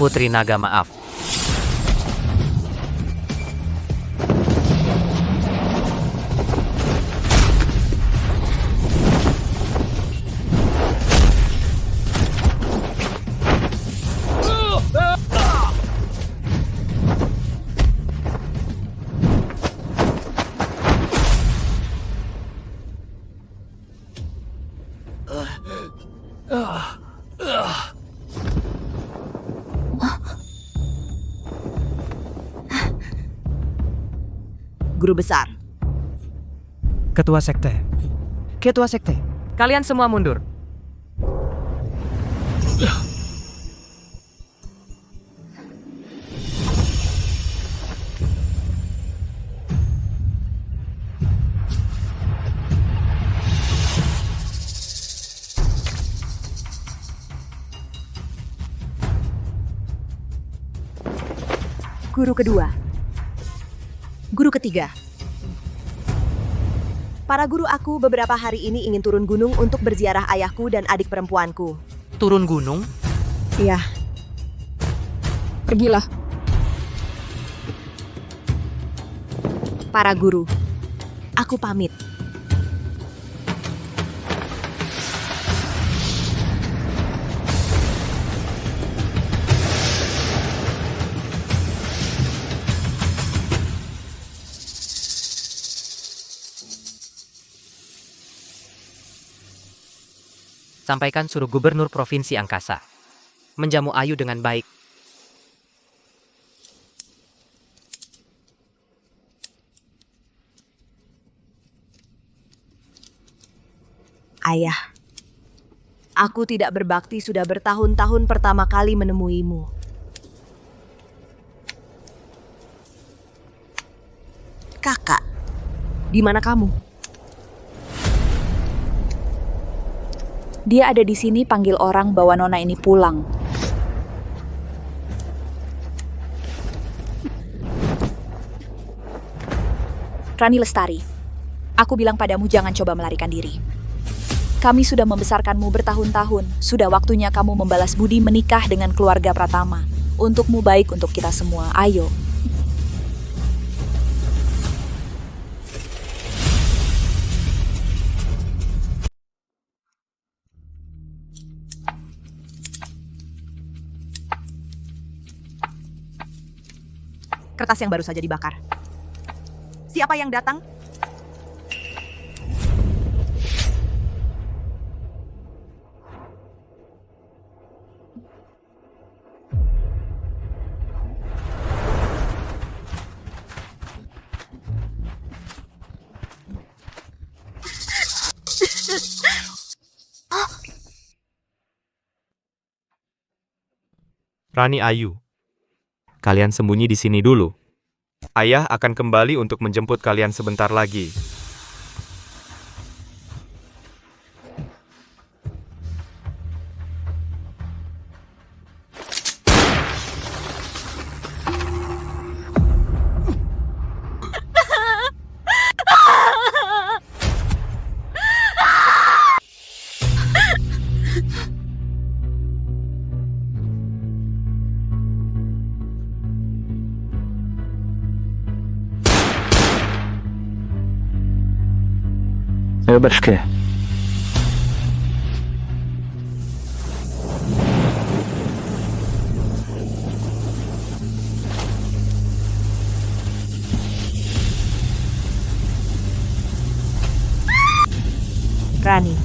Putri Naga, maaf. Guru besar. Ketua sekte. Ketua sekte. Kalian semua mundur. Guru kedua. Guru ketiga. Para guru aku beberapa hari ini ingin turun gunung untuk berziarah ayahku dan adik perempuanku. Turun gunung? Iya. Pergilah. Para guru, aku pamit. Sampaikan suruh Gubernur Provinsi Angkasa menjamu Ayu dengan baik. Ayah, aku tidak berbakti sudah bertahun-tahun pertama kali menemuimu. Kakak, di mana kamu? Dia ada di sini panggil orang bawa nona ini pulang. Rani Lestari, aku bilang padamu jangan coba melarikan diri. Kami sudah membesarkanmu bertahun-tahun. Sudah waktunya kamu membalas budi menikah dengan keluarga Pratama. Untukmu baik untuk kita semua. Ayo. Kertas yang baru saja dibakar. Siapa yang datang? Rani Ayu, kalian sembunyi di sini dulu. Ayah akan kembali untuk menjemput kalian sebentar lagi. Вибачки. Rani.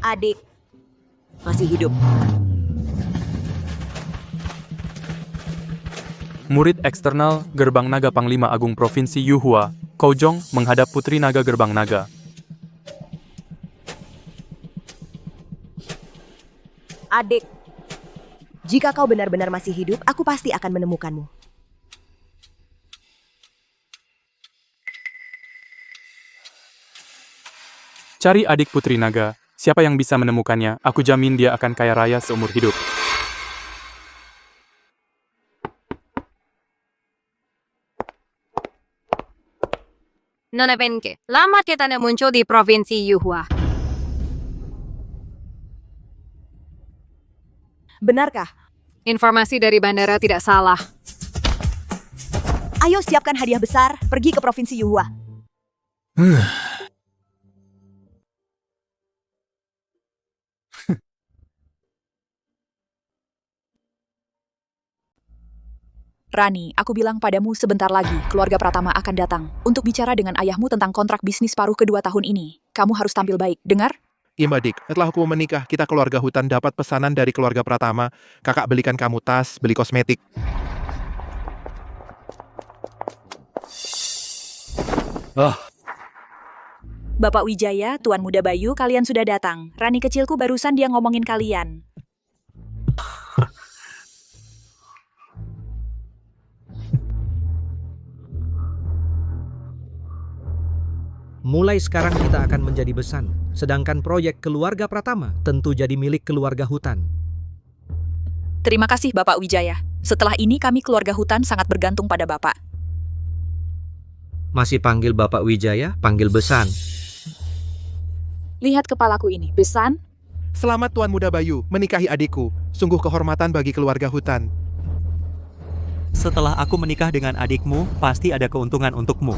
Adik masih hidup. Murid eksternal Gerbang Naga Panglima Agung Provinsi Yuhua, Koujong menghadap Putri Naga Gerbang Naga. Adik, jika kau benar-benar masih hidup, aku pasti akan menemukanmu. Cari adik Putri Naga, Siapa yang bisa menemukannya, aku jamin dia akan kaya raya seumur hidup. Nona Benke, lama kita muncul di Provinsi Yuhua. Benarkah? Informasi dari bandara tidak salah. Ayo siapkan hadiah besar, pergi ke Provinsi Yuhua. Rani, aku bilang padamu sebentar lagi, keluarga Pratama akan datang untuk bicara dengan ayahmu tentang kontrak bisnis paruh kedua tahun ini. Kamu harus tampil baik, dengar? Imbadik, setelah aku menikah, kita keluarga hutan dapat pesanan dari keluarga Pratama. Kakak belikan kamu tas, beli kosmetik. Bapak Wijaya, Tuan Muda Bayu, kalian sudah datang. Rani kecilku barusan dia ngomongin kalian. Mulai sekarang kita akan menjadi besan, sedangkan proyek keluarga Pratama tentu jadi milik keluarga hutan. Terima kasih Bapak Wijaya. Setelah ini kami keluarga hutan sangat bergantung pada Bapak. Masih panggil Bapak Wijaya, panggil besan. Lihat kepalaku ini, besan? Selamat Tuan Muda Bayu, menikahi adikku. Sungguh kehormatan bagi keluarga hutan. Setelah aku menikah dengan adikmu, pasti ada keuntungan untukmu.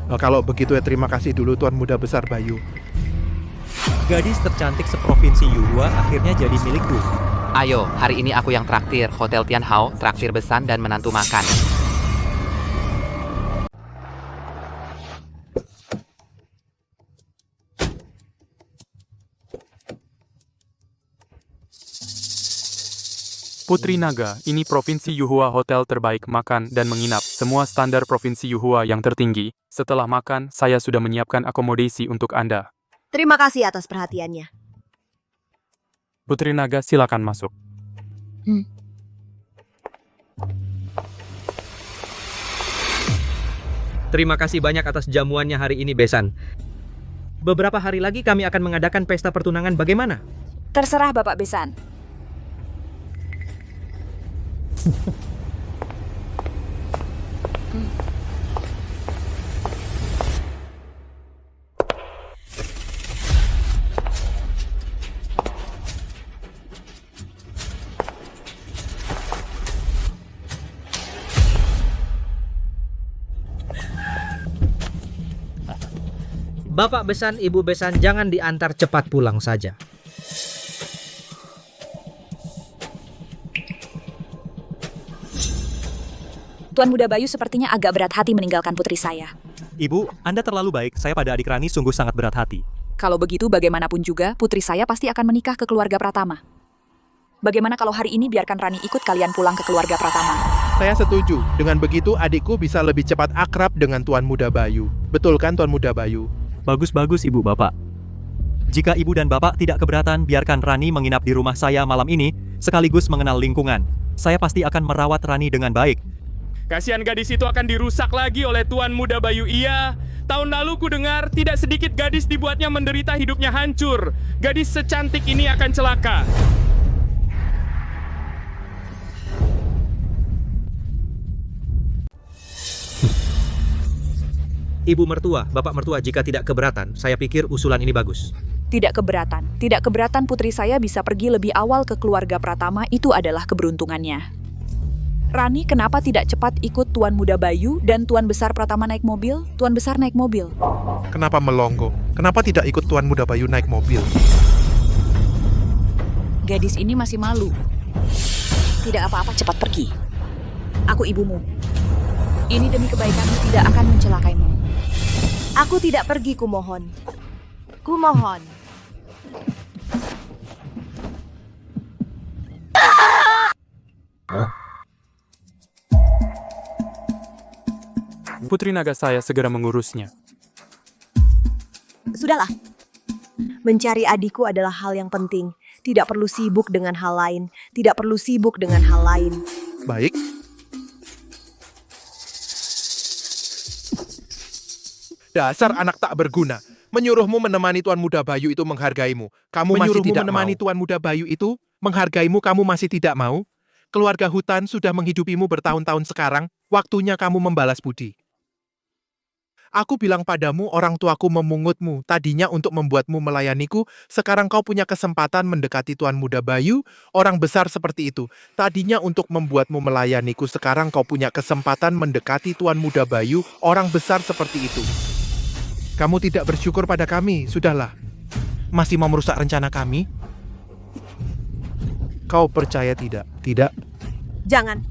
Kalau begitu ya terima kasih dulu Tuan Muda Besar Bayu. Gadis tercantik seprovinsi Yuhua akhirnya jadi milikku. Ayo, hari ini aku yang traktir. Hotel Tian Hao, traktir besan dan menantu makan. Putri Naga, ini Provinsi Yuhua hotel terbaik makan dan menginap. Semua standar Provinsi Yuhua yang tertinggi. Setelah makan, saya sudah menyiapkan akomodasi untuk Anda. Terima kasih atas perhatiannya. Putri Naga, silakan masuk. Terima kasih banyak atas jamuannya hari ini, besan. Beberapa hari lagi kami akan mengadakan pesta pertunangan, bagaimana? Terserah Bapak Besan. Bapak besan, Ibu besan, jangan diantar, cepat pulang saja. Tuan Muda Bayu sepertinya agak berat hati meninggalkan putri saya. Ibu, Anda terlalu baik. Saya pada adik Rani sungguh sangat berat hati. Kalau begitu bagaimanapun juga, putri saya pasti akan menikah ke keluarga Pratama. Bagaimana kalau hari ini biarkan Rani ikut kalian pulang ke keluarga Pratama? Saya setuju. Dengan begitu adikku bisa lebih cepat akrab dengan Tuan Muda Bayu. Betul kan Tuan Muda Bayu? Bagus-bagus Ibu Bapak. Jika Ibu dan Bapak tidak keberatan, biarkan Rani menginap di rumah saya malam ini, sekaligus mengenal lingkungan. Saya pasti akan merawat Rani dengan baik. Kasihan gadis itu akan dirusak lagi oleh Tuan Muda Bayu. Iya, tahun lalu ku dengar tidak sedikit gadis dibuatnya menderita hidupnya hancur. Gadis secantik ini akan celaka. Ibu mertua, Bapak mertua, jika tidak keberatan, saya pikir usulan ini bagus. Tidak keberatan. Tidak keberatan putri saya bisa pergi lebih awal ke keluarga Pratama, itu adalah keberuntungannya. Rani kenapa tidak cepat ikut Tuan Muda Bayu dan Tuan Besar Pratama naik mobil? Tuan Besar naik mobil. Kenapa melongo? Kenapa tidak ikut Tuan Muda Bayu naik mobil? Gadis ini masih malu. Tidak apa-apa, cepat pergi. Aku ibumu. Ini demi kebaikanmu, tidak akan mencelakaimu. Aku tidak pergi, kumohon. Kumohon. Putri Naga saya segera mengurusnya. Sudahlah. Mencari adikku adalah hal yang penting. Tidak perlu sibuk dengan hal lain. Tidak perlu sibuk dengan hal lain. Baik. Dasar anak tak berguna. Menyuruhmu menemani Tuan Muda Bayu itu menghargaimu. Kamu masih tidak menemani Tuan Muda Bayu itu menghargaimu, kamu masih tidak mau? Keluarga hutan sudah menghidupimu bertahun-tahun sekarang, waktunya kamu membalas budi. Aku bilang padamu, orang tuaku memungutmu, tadinya untuk membuatmu melayaniku, sekarang kau punya kesempatan mendekati Tuan Muda Bayu, orang besar seperti itu. Tadinya untuk membuatmu melayaniku, sekarang kau punya kesempatan mendekati Tuan Muda Bayu, orang besar seperti itu. Kamu tidak bersyukur pada kami, sudahlah. Masih mau merusak rencana kami? Kau percaya tidak? Tidak? Jangan.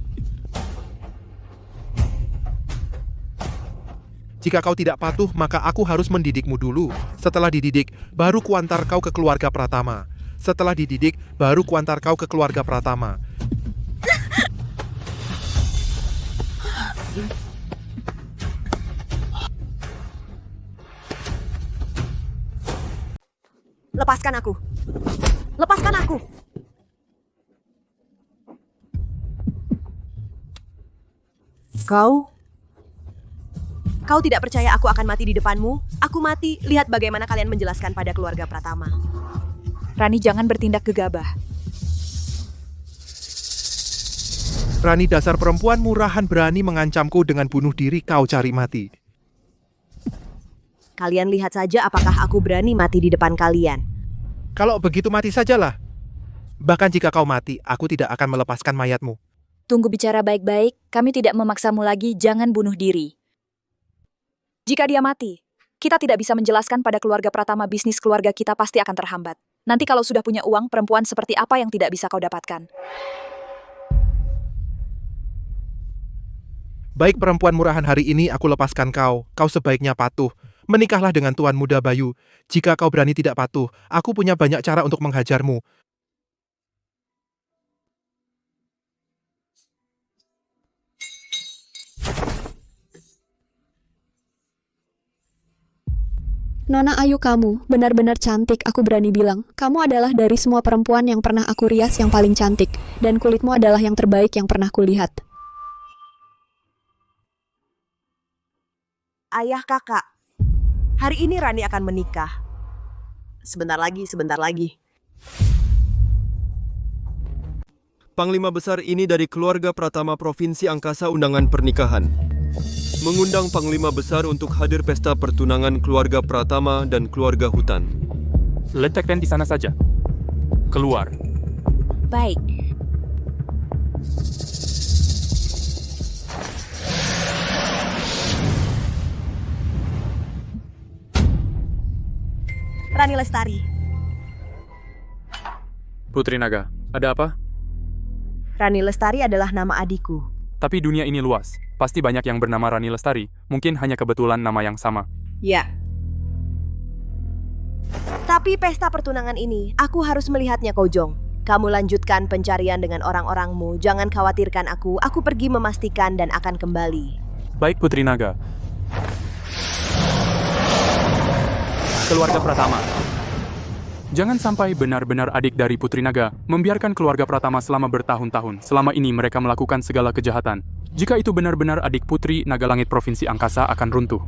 Jika kau tidak patuh, maka aku harus mendidikmu dulu. Setelah dididik, baru kuantar kau ke keluarga Pratama. Setelah dididik, baru kuantar kau ke keluarga Pratama. Lepaskan aku. Lepaskan aku. Kau tidak percaya aku akan mati di depanmu? Aku mati, lihat bagaimana kalian menjelaskan pada keluarga Pratama. Rani, jangan bertindak gegabah. Rani, dasar perempuan murahan, berani mengancamku dengan bunuh diri, kau cari mati. Kalian lihat saja apakah aku berani mati di depan kalian. Kalau begitu mati sajalah. Bahkan jika kau mati, aku tidak akan melepaskan mayatmu. Tunggu, bicara baik-baik, kami tidak memaksamu lagi, jangan bunuh diri. Jika dia mati, kita tidak bisa menjelaskan pada keluarga Pratama, bisnis keluarga kita pasti akan terhambat. Nanti kalau sudah punya uang, perempuan seperti apa yang tidak bisa kau dapatkan? Baik perempuan murahan, hari ini aku lepaskan kau. Kau sebaiknya patuh. Menikahlah dengan Tuan Muda Bayu. Jika kau berani tidak patuh, aku punya banyak cara untuk menghajarmu. Nona Ayu, kamu benar-benar cantik, aku berani bilang. Kamu adalah dari semua perempuan yang pernah aku rias yang paling cantik. Dan kulitmu adalah yang terbaik yang pernah kulihat. Ayah, kakak. Hari ini Rani akan menikah. Sebentar lagi. Panglima Besar ini dari keluarga Pratama Provinsi Angkasa undangan pernikahan. Mengundang Panglima Besar untuk hadir pesta pertunangan keluarga Pratama dan keluarga hutan. Letakkan di sana saja. Keluar. Baik. Rani Lestari. Putri Naga, ada apa? Rani Lestari adalah nama adikku. Tapi dunia ini luas. Pasti banyak yang bernama Rani Lestari. Mungkin hanya kebetulan nama yang sama. Ya. Tapi pesta pertunangan ini, aku harus melihatnya, Kojong. Kamu lanjutkan pencarian dengan orang-orangmu. Jangan khawatirkan aku. Aku pergi memastikan dan akan kembali. Baik, Putri Naga. Keluarga Pratama. Jangan sampai benar-benar adik dari Putri Naga membiarkan keluarga Pratama selama bertahun-tahun. Selama ini mereka melakukan segala kejahatan. Jika itu benar-benar adik Putri Naga Langit Provinsi Angkasa akan runtuh.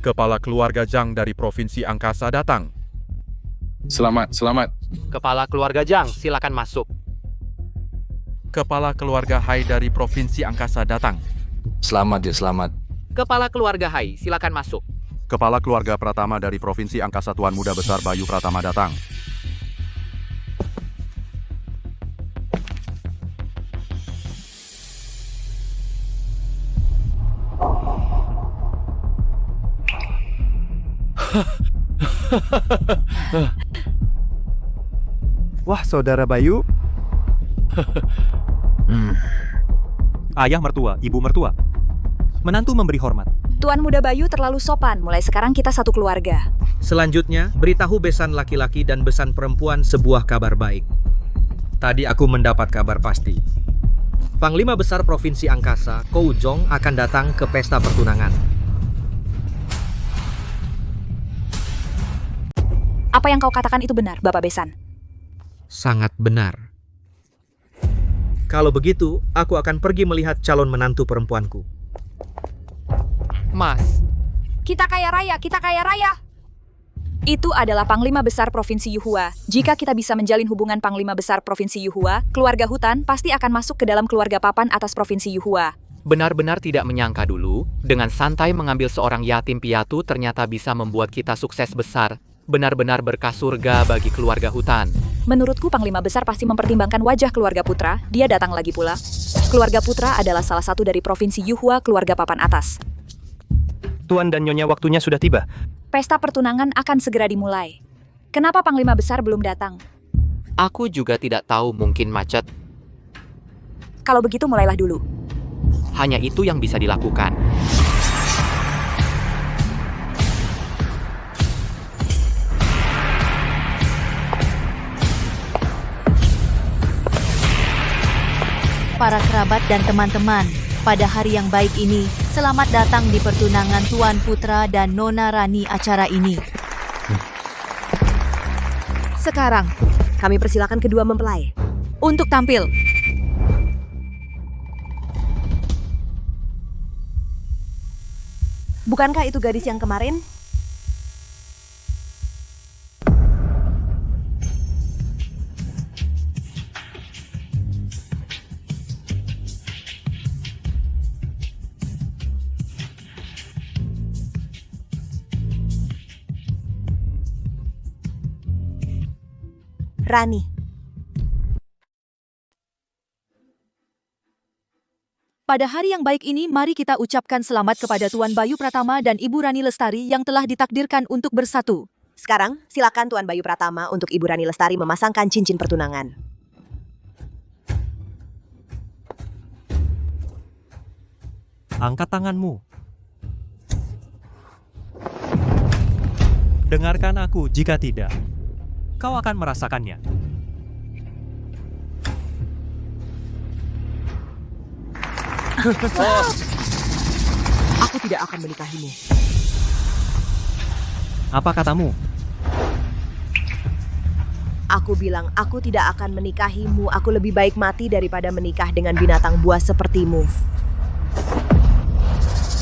Kepala keluarga Zhang dari Provinsi Angkasa datang. Selamat. Kepala keluarga Zhang, silakan masuk. Kepala keluarga Hai dari Provinsi Angkasa datang. Selamat. Kepala keluarga Hai, silakan masuk. Kepala keluarga Pratama dari Provinsi Angkasa Tuan Muda Besar Bayu Pratama datang. Wah, Saudara Bayu. Ayah mertua, ibu mertua. Menantu memberi hormat. Tuan Muda Bayu terlalu sopan, mulai sekarang kita satu keluarga. Selanjutnya, beritahu besan laki-laki dan besan perempuan sebuah kabar baik. Tadi aku mendapat kabar pasti. Panglima Besar Provinsi Angkasa, Koujong, akan datang ke pesta pertunangan. Apa yang kau katakan itu benar, Bapak Besan? Sangat benar. Kalau begitu, aku akan pergi melihat calon menantu perempuanku. Mas, Kita kaya raya, kita kaya raya! Itu adalah Panglima Besar Provinsi Yuhua. Jika kita bisa menjalin hubungan Panglima Besar Provinsi Yuhua, keluarga hutan pasti akan masuk ke dalam keluarga papan atas Provinsi Yuhua. benar-benar tidak menyangka dulu, dengan santai mengambil seorang yatim piatu ternyata bisa membuat kita sukses besar. Benar-benar berkah surga bagi keluarga hutan. Menurutku Panglima Besar pasti mempertimbangkan wajah keluarga putra, dia datang lagi pula. Keluarga putra adalah salah satu dari Provinsi Yuhua keluarga papan atas. Tuan dan Nyonya, waktunya sudah tiba. Pesta pertunangan akan segera dimulai. Kenapa Panglima Besar belum datang? Aku juga tidak tahu, mungkin macet. Kalau begitu mulailah dulu. Hanya itu yang bisa dilakukan. Para kerabat dan teman-teman, pada hari yang baik ini, selamat datang di pertunangan Tuan Putra dan Nona Rani acara ini. Sekarang, kami persilakan kedua mempelai untuk tampil. Bukankah itu gadis yang kemarin? Rani. Pada hari yang baik ini, mari kita ucapkan selamat kepada Tuan Bayu Pratama dan Ibu Rani Lestari yang telah ditakdirkan untuk bersatu. Sekarang, silakan Tuan Bayu Pratama untuk Ibu Rani Lestari memasangkan cincin pertunangan. Angkat tanganmu. Dengarkan aku, jika tidak, kau akan merasakannya. Aku tidak akan menikahimu. Apa katamu? Aku bilang aku tidak akan menikahimu. Aku lebih baik mati daripada menikah dengan binatang buas sepertimu.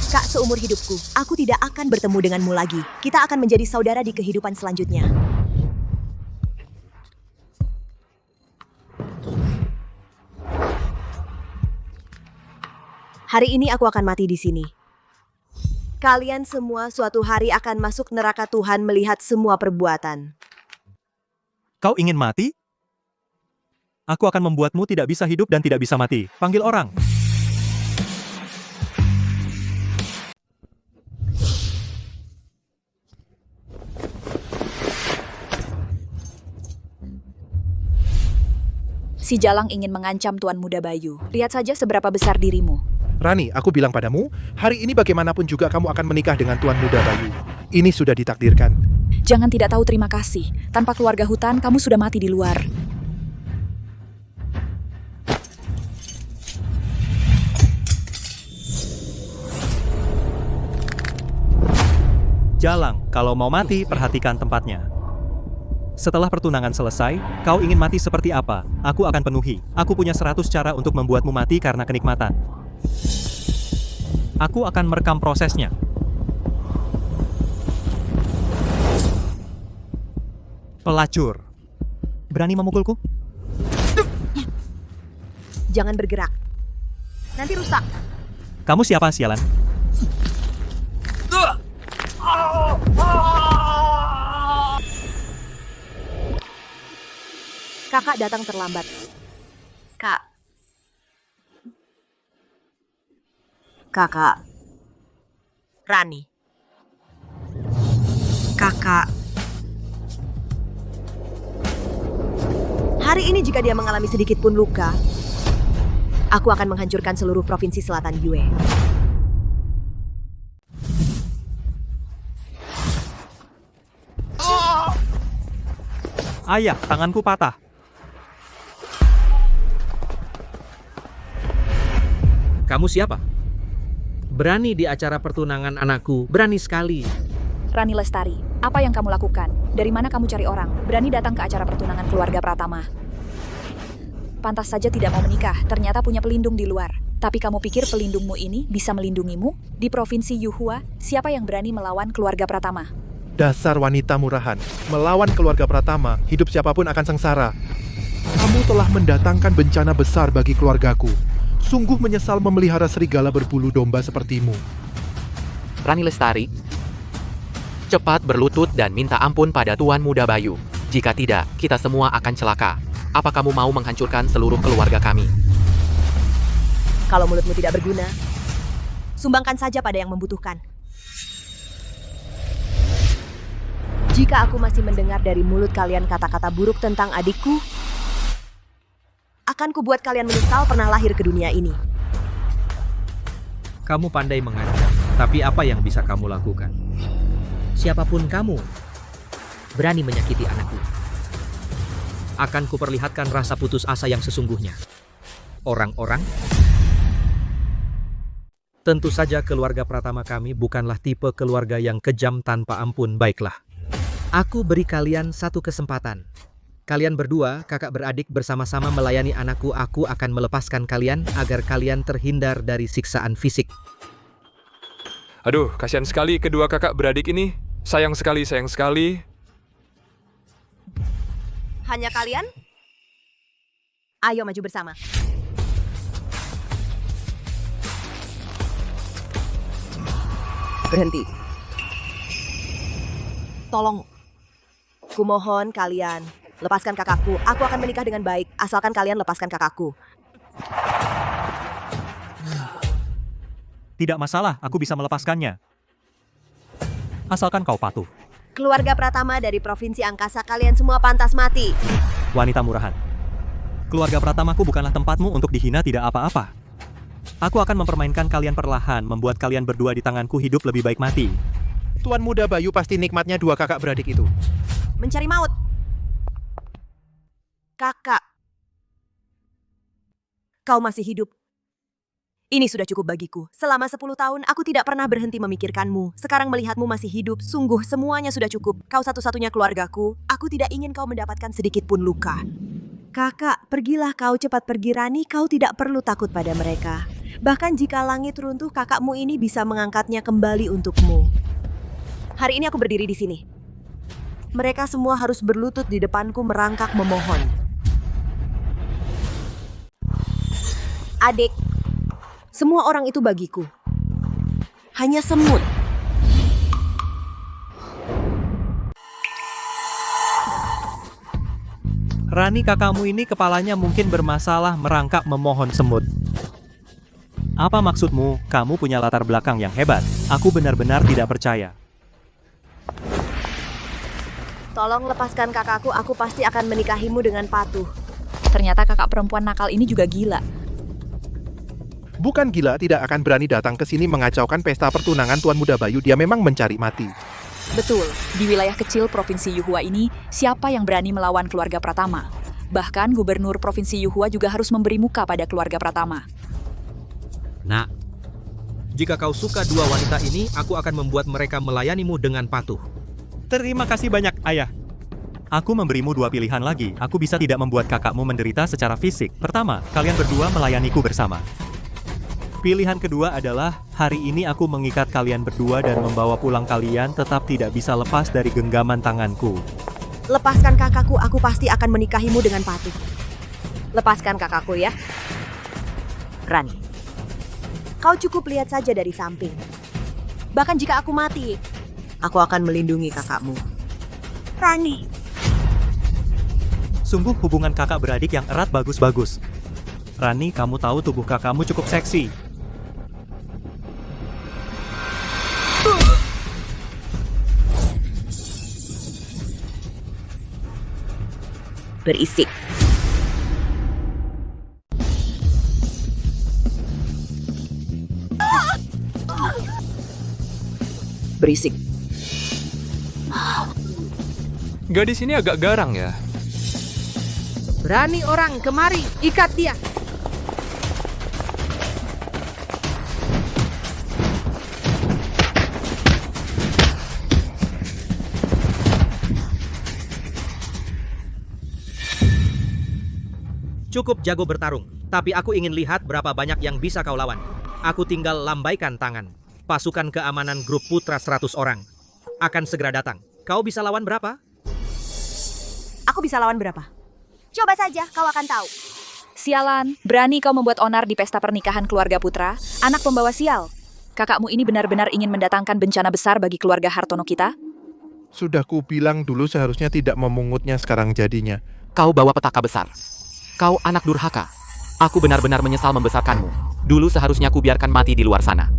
Kak, seumur hidupku, aku tidak akan bertemu denganmu lagi. Kita akan menjadi saudara di kehidupan selanjutnya. Hari ini aku akan mati di sini. Kalian semua suatu hari akan masuk neraka Tuhan melihat semua perbuatan. Kau ingin mati? Aku akan membuatmu tidak bisa hidup dan tidak bisa mati. Panggil orang. Si Jalang ingin mengancam Tuan Muda Bayu. Lihat saja seberapa besar dirimu. Rani, aku bilang padamu, hari ini bagaimanapun juga kamu akan menikah dengan Tuan Muda Bayu. Ini sudah ditakdirkan. Jangan tidak tahu terima kasih. Tanpa keluarga hutan, kamu sudah mati di luar. Jalang, kalau mau mati, perhatikan tempatnya. Setelah pertunangan selesai, kau ingin mati seperti apa? Aku akan penuhi. Aku punya 100 cara untuk membuatmu mati karena kenikmatan. Aku akan merekam prosesnya. Pelacur. Berani memukulku? Jangan bergerak. Nanti rusak. Kamu siapa, sialan? Kakak datang terlambat. Kak. Kakak. Rani. Kakak. Hari ini jika dia mengalami sedikit pun luka, aku akan menghancurkan seluruh provinsi selatan Yue. Ayah, tanganku patah. Kamu siapa? Berani di acara pertunangan anakku, berani sekali. Rani Lestari, apa yang kamu lakukan? Dari mana kamu cari orang? Berani datang ke acara pertunangan keluarga Pratama. Pantas saja tidak mau menikah, ternyata punya pelindung di luar. Tapi kamu pikir pelindungmu ini bisa melindungimu? Di Provinsi Yuhua, siapa yang berani melawan keluarga Pratama? Dasar wanita murahan. Melawan keluarga Pratama, hidup siapapun akan sengsara. Kamu telah mendatangkan bencana besar bagi keluargaku. Sungguh menyesal memelihara serigala berbulu domba sepertimu. Rani Lestari, cepat berlutut dan minta ampun pada Tuan Muda Bayu. Jika tidak, kita semua akan celaka. Apa kamu mau menghancurkan seluruh keluarga kami? Kalau mulutmu tidak berguna, sumbangkan saja pada yang membutuhkan. Jika aku masih mendengar dari mulut kalian kata-kata buruk tentang adikku, akan kubuat kalian menyesal pernah lahir ke dunia ini. Kamu pandai mengancam, tapi apa yang bisa kamu lakukan? Siapapun kamu, berani menyakiti anakku. Akan kuperlihatkan rasa putus asa yang sesungguhnya. Orang-orang, tentu saja keluarga Pratama kami bukanlah tipe keluarga yang kejam tanpa ampun. Baiklah, aku beri kalian satu kesempatan. Kalian berdua, kakak beradik bersama-sama melayani anakku. Aku akan melepaskan kalian agar kalian terhindar dari siksaan fisik. Aduh, kasihan sekali kedua kakak beradik ini. Sayang sekali, sayang sekali. Hanya kalian? Ayo maju bersama. Berhenti. Tolong. Kumohon kalian, lepaskan kakakku. Aku akan menikah dengan baik, asalkan kalian lepaskan kakakku. Tidak masalah, aku bisa melepaskannya. Asalkan kau patuh. Keluarga Pratama dari Provinsi Angkasa, kalian semua pantas mati. Wanita murahan. Keluarga Pratamaku bukanlah tempatmu untuk dihina tidak apa-apa. Aku akan mempermainkan kalian perlahan, membuat kalian berdua di tanganku hidup lebih baik mati. Tuan Muda Bayu pasti nikmatnya dua kakak beradik itu. Mencari maut. Kakak. Kau masih hidup. Ini sudah cukup bagiku. Selama 10 tahun, aku tidak pernah berhenti memikirkanmu. Sekarang melihatmu masih hidup, sungguh semuanya sudah cukup. Kau satu-satunya keluargaku. Aku tidak ingin kau mendapatkan sedikit pun luka. Kakak, pergilah kau, cepat pergi Rani. Kau tidak perlu takut pada mereka. Bahkan jika langit runtuh, kakakmu ini bisa mengangkatnya kembali untukmu. Hari ini aku berdiri di sini. Mereka semua harus berlutut di depanku merangkak memohon. Adik, semua orang itu bagiku. Hanya semut. Rani, kakakmu ini kepalanya mungkin bermasalah merangkak memohon semut. Apa maksudmu? Kamu punya latar belakang yang hebat. Aku benar-benar tidak percaya. Tolong lepaskan kakakku, aku pasti akan menikahimu dengan patuh. Ternyata kakak perempuan nakal ini juga gila. Bukan gila, tidak akan berani datang ke sini mengacaukan pesta pertunangan Tuan Muda Bayu. Dia memang mencari mati. Betul, di wilayah kecil Provinsi Yuhua ini, siapa yang berani melawan keluarga Pratama? Bahkan gubernur Provinsi Yuhua juga harus memberi muka pada keluarga Pratama. Nak, jika kau suka dua wanita ini, aku akan membuat mereka melayanimu dengan patuh. Terima kasih banyak, Ayah. Aku memberimu dua pilihan lagi. Aku bisa tidak membuat kakakmu menderita secara fisik. Pertama, kalian berdua melayaniku bersama. Pilihan kedua adalah, hari ini aku mengikat kalian berdua dan membawa pulang kalian tetap tidak bisa lepas dari genggaman tanganku. Lepaskan kakakku, aku pasti akan menikahimu dengan patuh. Lepaskan kakakku ya. Rani, kau cukup lihat saja dari samping. Bahkan jika aku mati, aku akan melindungi kakakmu. Rani. Sungguh hubungan kakak beradik yang erat bagus-bagus. Rani, kamu tahu tubuh kakakmu cukup seksi. Berisik. Berisik. Gadis ini agak garang ya. Berani orang, kemari, ikat dia. cukup jago bertarung, tapi aku ingin lihat berapa banyak yang bisa kau lawan. Aku tinggal lambaikan tangan. Pasukan keamanan grup Putra 100 orang akan segera datang. Kau bisa lawan berapa? Aku bisa lawan berapa? Coba saja, kau akan tahu. Sialan, berani kau membuat onar di pesta pernikahan keluarga Putra? Anak pembawa sial. Kakakmu ini benar-benar ingin mendatangkan bencana besar bagi keluarga Hartono kita? Sudah ku bilang dulu seharusnya tidak memungutnya, sekarang jadinya. Kau bawa petaka besar. Kau anak durhaka. Aku benar-benar menyesal membesarkanmu. Dulu seharusnya ku biarkan mati di luar sana.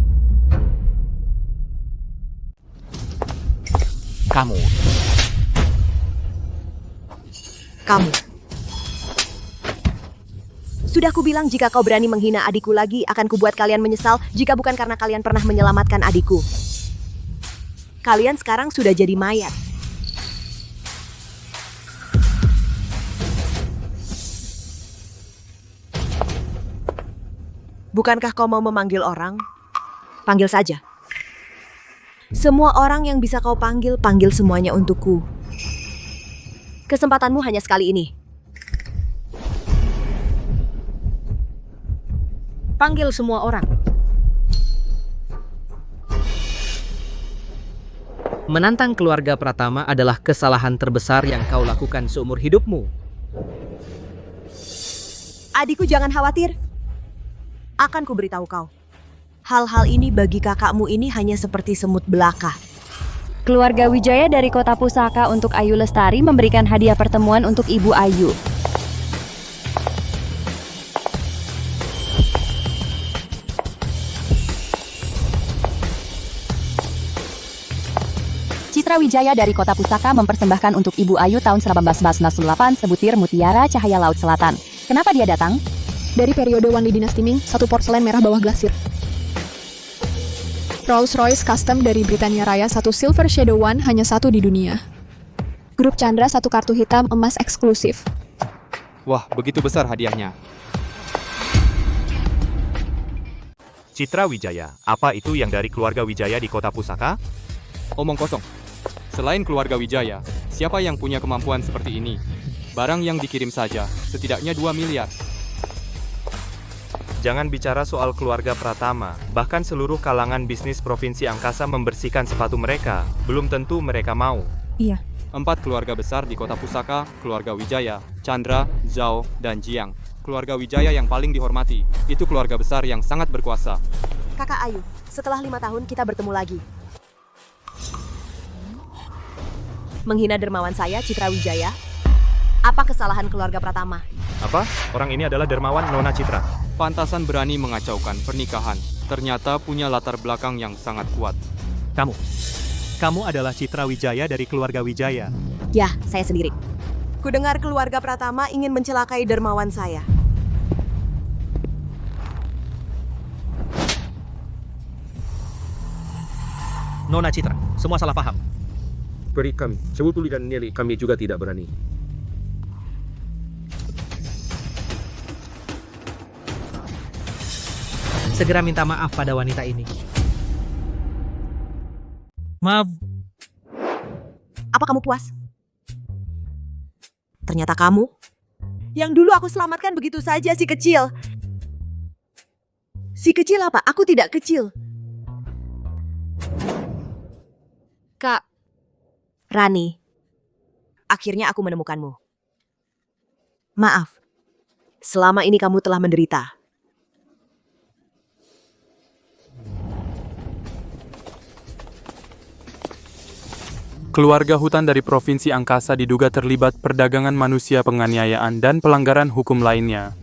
Kamu. Sudah kubilang jika kau berani menghina adikku lagi, akan kubuat kalian menyesal jika bukan karena kalian pernah menyelamatkan adikku. Kalian sekarang sudah jadi mayat. Bukankah kau mau memanggil orang? Panggil saja. Semua orang yang bisa kau panggil, panggil semuanya untukku. Kesempatanmu hanya sekali ini. Panggil semua orang. Menantang keluarga Pratama adalah kesalahan terbesar yang kau lakukan seumur hidupmu. Adikku, jangan khawatir. Akan kuberitahu kau. Hal-hal ini bagi kakakmu ini hanya seperti semut belaka. Keluarga Wijaya dari Kota Pusaka untuk Ayu Lestari memberikan hadiah pertemuan untuk Ibu Ayu. Citra Wijaya dari Kota Pusaka mempersembahkan untuk Ibu Ayu tahun 1898 sebutir mutiara cahaya laut selatan. Kenapa dia datang? Dari periode Wanli Dinasti Ming, satu porselen merah bawah glasir. Rolls-Royce Custom dari Britania Raya, satu Silver Shadow One, hanya satu di dunia. Grup Chandra, satu kartu hitam emas eksklusif. Wah, begitu besar hadiahnya. Citra Wijaya, apa itu yang dari keluarga Wijaya di Kota Pusaka? Omong kosong. Selain keluarga Wijaya, siapa yang punya kemampuan seperti ini? Barang yang dikirim saja, setidaknya 2 miliar. Jangan bicara soal keluarga Pratama, bahkan seluruh kalangan bisnis Provinsi Angkasa membersihkan sepatu mereka. Belum tentu mereka mau. Iya. 4 keluarga besar di Kota Pusaka, keluarga Wijaya, Chandra, Zhao, dan Jiang. Keluarga Wijaya yang paling dihormati, itu keluarga besar yang sangat berkuasa. Kakak Ayu, setelah 5 tahun kita bertemu lagi. Menghina dermawan saya, Citra Wijaya? Apa kesalahan keluarga Pratama? Apa? Orang ini adalah dermawan Nona Citra. Pantasan berani mengacaukan pernikahan. Ternyata punya latar belakang yang sangat kuat. Kamu adalah Citra Wijaya dari keluarga Wijaya. Ya, saya sendiri. Kudengar keluarga Pratama ingin mencelakai dermawan saya. Nona Citra, semua salah paham. Beri kami, Sebetuli dan Nelly, kami juga tidak berani. Segera minta maaf pada wanita ini. Maaf. Apa kamu puas? Ternyata kamu yang dulu aku selamatkan begitu saja, si kecil. Si kecil apa? Aku tidak kecil. Kak Rani, akhirnya aku menemukanmu. Maaf, selama ini kamu telah menderita. Keluarga hutan dari Provinsi Angkasa diduga terlibat perdagangan manusia, penganiayaan, dan pelanggaran hukum lainnya.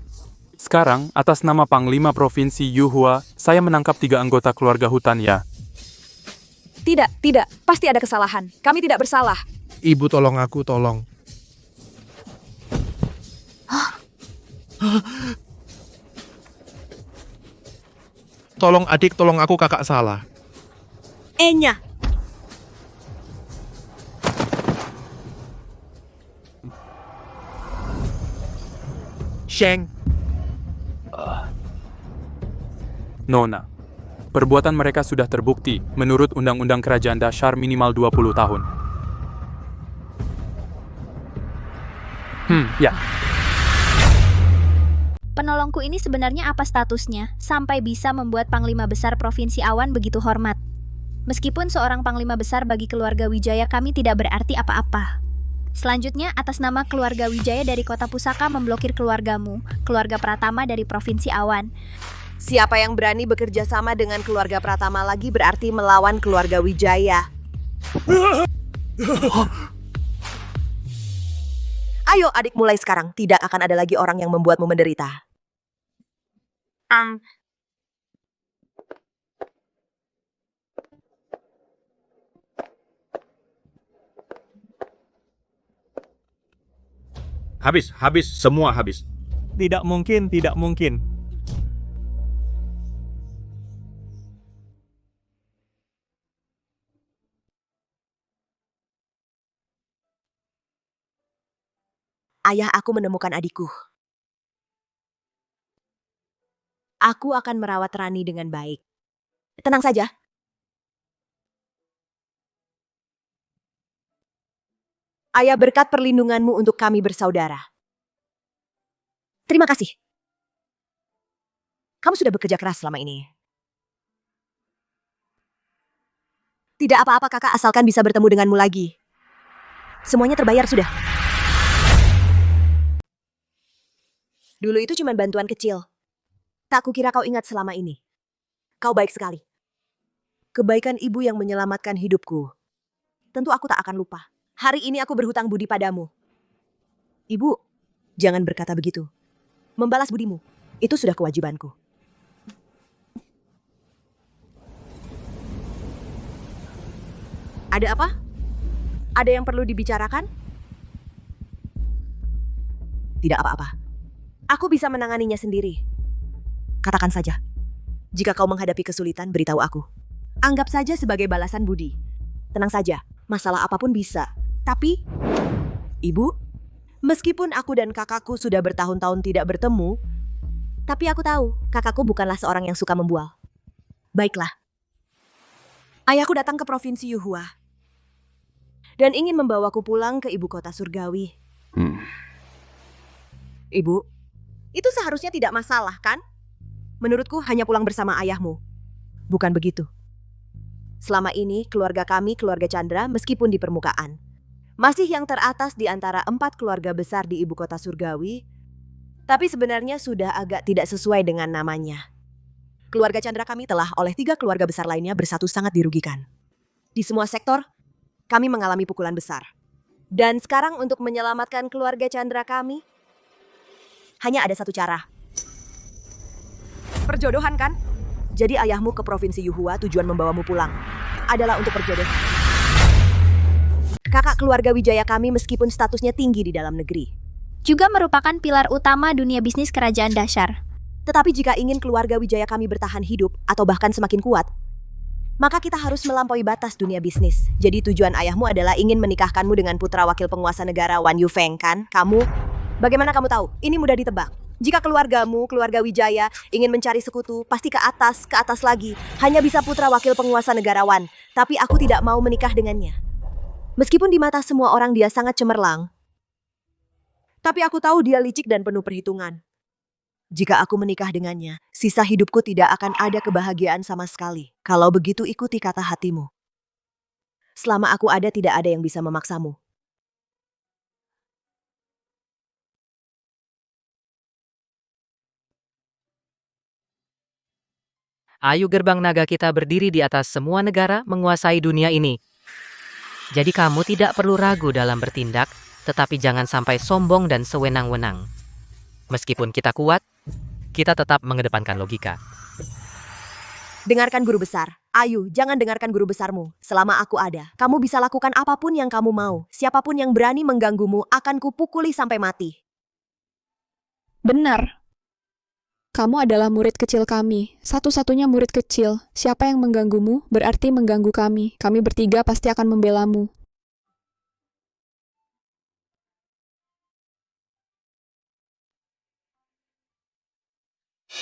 Sekarang, atas nama Panglima Provinsi Yuhua, saya menangkap 3 anggota keluarga hutan ya. Tidak. Pasti ada kesalahan. Kami tidak bersalah. Ibu, tolong aku, tolong. Tolong adik, tolong aku, kakak salah. Enya. Sheng. Nona, perbuatan mereka sudah terbukti menurut Undang-Undang Kerajaan Dasyar minimal 20 tahun. Ya. Penolongku ini sebenarnya apa statusnya, sampai bisa membuat Panglima Besar Provinsi Awan begitu hormat? Meskipun seorang Panglima Besar bagi keluarga Wijaya kami tidak berarti apa-apa. Selanjutnya, atas nama keluarga Wijaya dari Kota Pusaka memblokir keluargamu, keluarga Pratama dari Provinsi Awan. Siapa yang berani bekerja sama dengan keluarga Pratama lagi berarti melawan keluarga Wijaya. Ayo adik mulai sekarang, tidak akan ada lagi orang yang membuatmu menderita. Habis, semua habis. Tidak mungkin, tidak mungkin. Ayah aku menemukan adikku. Aku akan merawat Rani dengan baik. Tenang saja. Ayah berkat perlindunganmu untuk kami bersaudara. Terima kasih. Kamu sudah bekerja keras selama ini. Tidak apa-apa kakak asalkan bisa bertemu denganmu lagi. Semuanya terbayar sudah. Dulu itu cuma bantuan kecil. Tak kukira kau ingat selama ini. Kau baik sekali. Kebaikan ibu yang menyelamatkan hidupku. Tentu aku tak akan lupa. Hari ini aku berhutang budi padamu. Ibu, jangan berkata begitu. Membalas budimu, itu sudah kewajibanku. Ada apa? Ada yang perlu dibicarakan? Tidak apa-apa. Aku bisa menanganinya sendiri. Katakan saja. Jika kau menghadapi kesulitan, beritahu aku. Anggap saja sebagai balasan budi. Tenang saja, masalah apapun bisa. Tapi, Ibu, meskipun aku dan kakakku sudah bertahun-tahun tidak bertemu, tapi aku tahu kakakku bukanlah seorang yang suka membual. Baiklah. Ayahku datang ke Provinsi Yuhua dan ingin membawaku pulang ke ibu kota surgawi. Ibu, itu seharusnya tidak masalah, kan? Menurutku hanya pulang bersama ayahmu. Bukan begitu. Selama ini keluarga kami, keluarga Chandra, meskipun di permukaan, masih yang teratas di antara 4 keluarga besar di ibu kota surgawi, tapi sebenarnya sudah agak tidak sesuai dengan namanya. Keluarga Chandra kami telah oleh 3 keluarga besar lainnya bersatu sangat dirugikan. Di semua sektor, kami mengalami pukulan besar. Dan sekarang untuk menyelamatkan keluarga Chandra kami, hanya ada satu cara. Perjodohan kan? Jadi ayahmu ke Provinsi Yuhua tujuan membawamu pulang adalah untuk perjodohan. Kakak keluarga Wijaya kami meskipun statusnya tinggi di dalam negeri, Juga merupakan pilar utama dunia bisnis kerajaan Dashar. tetapi jika ingin keluarga Wijaya kami bertahan hidup atau bahkan semakin kuat, maka kita harus melampaui batas dunia bisnis. Jadi tujuan ayahmu adalah ingin menikahkanmu dengan putra wakil penguasa negara Wan Yufeng, kan? Kamu, bagaimana kamu tahu? Ini mudah ditebak. Jika keluargamu, keluarga Wijaya, ingin mencari sekutu, pasti ke atas lagi. Hanya bisa putra wakil penguasa negara Wan. Tapi aku tidak mau menikah dengannya. Meskipun di mata semua orang dia sangat cemerlang, tapi aku tahu dia licik dan penuh perhitungan. Jika aku menikah dengannya, sisa hidupku tidak akan ada kebahagiaan sama sekali. Kalau begitu ikuti kata hatimu. Selama aku ada tidak ada yang bisa memaksamu. Ayu gerbang naga kita berdiri di atas semua negara menguasai dunia ini. Jadi kamu tidak perlu ragu dalam bertindak, tetapi jangan sampai sombong dan sewenang-wenang. Meskipun kita kuat, kita tetap mengedepankan logika. Dengarkan guru besar. Ayu, jangan dengarkan guru besarmu. Selama aku ada, kamu bisa lakukan apapun yang kamu mau. Siapapun yang berani mengganggumu akan kupukuli sampai mati. Benar. Kamu adalah murid kecil kami, satu-satunya murid kecil. Siapa yang mengganggumu, berarti mengganggu kami. Kami bertiga pasti akan membelamu.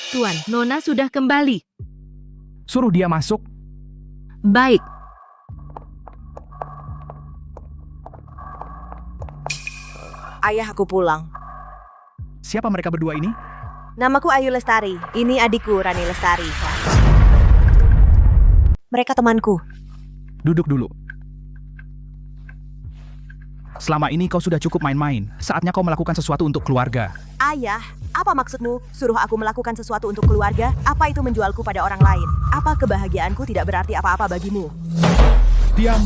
Tuan, Nona sudah kembali. Suruh dia masuk. Baik. Ayah aku pulang. Siapa mereka berdua ini? Namaku Ayu Lestari. Ini adikku Rani Lestari. Mereka temanku. Duduk dulu. Selama ini kau sudah cukup main-main. Saatnya kau melakukan sesuatu untuk keluarga. Ayah, apa maksudmu? Suruh aku melakukan sesuatu untuk keluarga? Apa itu menjualku pada orang lain? Apa kebahagiaanku tidak berarti apa-apa bagimu? Diam.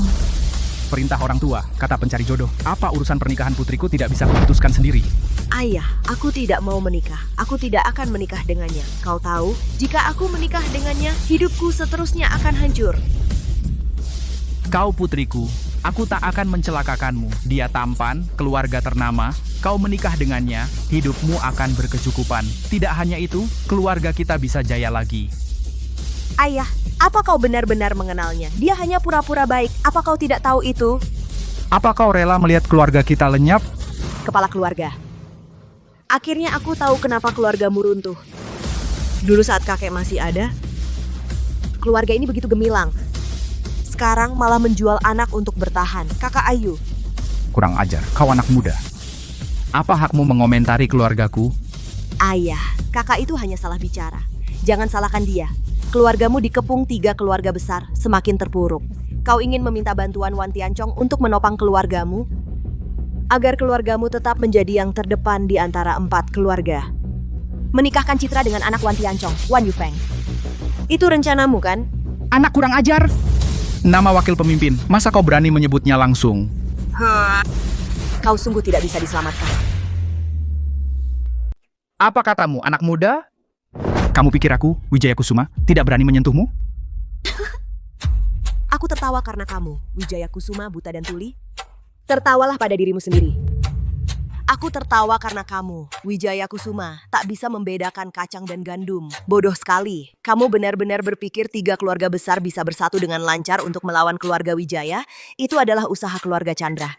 Perintah orang tua, kata pencari jodoh. Apa urusan pernikahan putriku tidak bisa kuputuskan sendiri? Ayah, aku tidak mau menikah. Aku tidak akan menikah dengannya. Kau tahu, jika aku menikah dengannya, hidupku seterusnya akan hancur. Kau putriku, aku tak akan mencelakakanmu. Dia tampan, keluarga ternama. Kau menikah dengannya, hidupmu akan berkecukupan. Tidak hanya itu, keluarga kita bisa jaya lagi. Ayah, apa kau benar-benar mengenalnya? Dia hanya pura-pura baik. Apa kau tidak tahu itu? Apa kau rela melihat keluarga kita lenyap? Kepala keluarga. Akhirnya aku tahu kenapa keluargamu runtuh. Dulu saat kakek masih ada, keluarga ini begitu gemilang. Sekarang malah menjual anak untuk bertahan. Kakak Ayu. Kurang ajar, kau anak muda. Apa hakmu mengomentari keluargaku? Ayah, kakak itu hanya salah bicara. Jangan salahkan dia. Keluargamu dikepung 3 keluarga besar, semakin terpuruk. Kau ingin meminta bantuan Wan Tiancong untuk menopang keluargamu? Agar keluargamu tetap menjadi yang terdepan di antara 4 keluarga. Menikahkan Citra dengan anak Wan Tiancong, Wan Yufeng. Itu rencanamu kan? Anak kurang ajar! Nama wakil pemimpin, masa kau berani menyebutnya langsung? Kau sungguh tidak bisa diselamatkan. Apa katamu, anak muda? Kamu pikir aku, Wijaya Kusuma, tidak berani menyentuhmu? Aku tertawa karena kamu, Wijaya Kusuma, buta dan tuli. Tertawalah pada dirimu sendiri. Aku tertawa karena kamu, Wijaya Kusuma, tak bisa membedakan kacang dan gandum. Bodoh sekali. Kamu benar-benar berpikir 3 keluarga besar bisa bersatu dengan lancar untuk melawan keluarga Wijaya? Itu adalah usaha keluarga Chandra.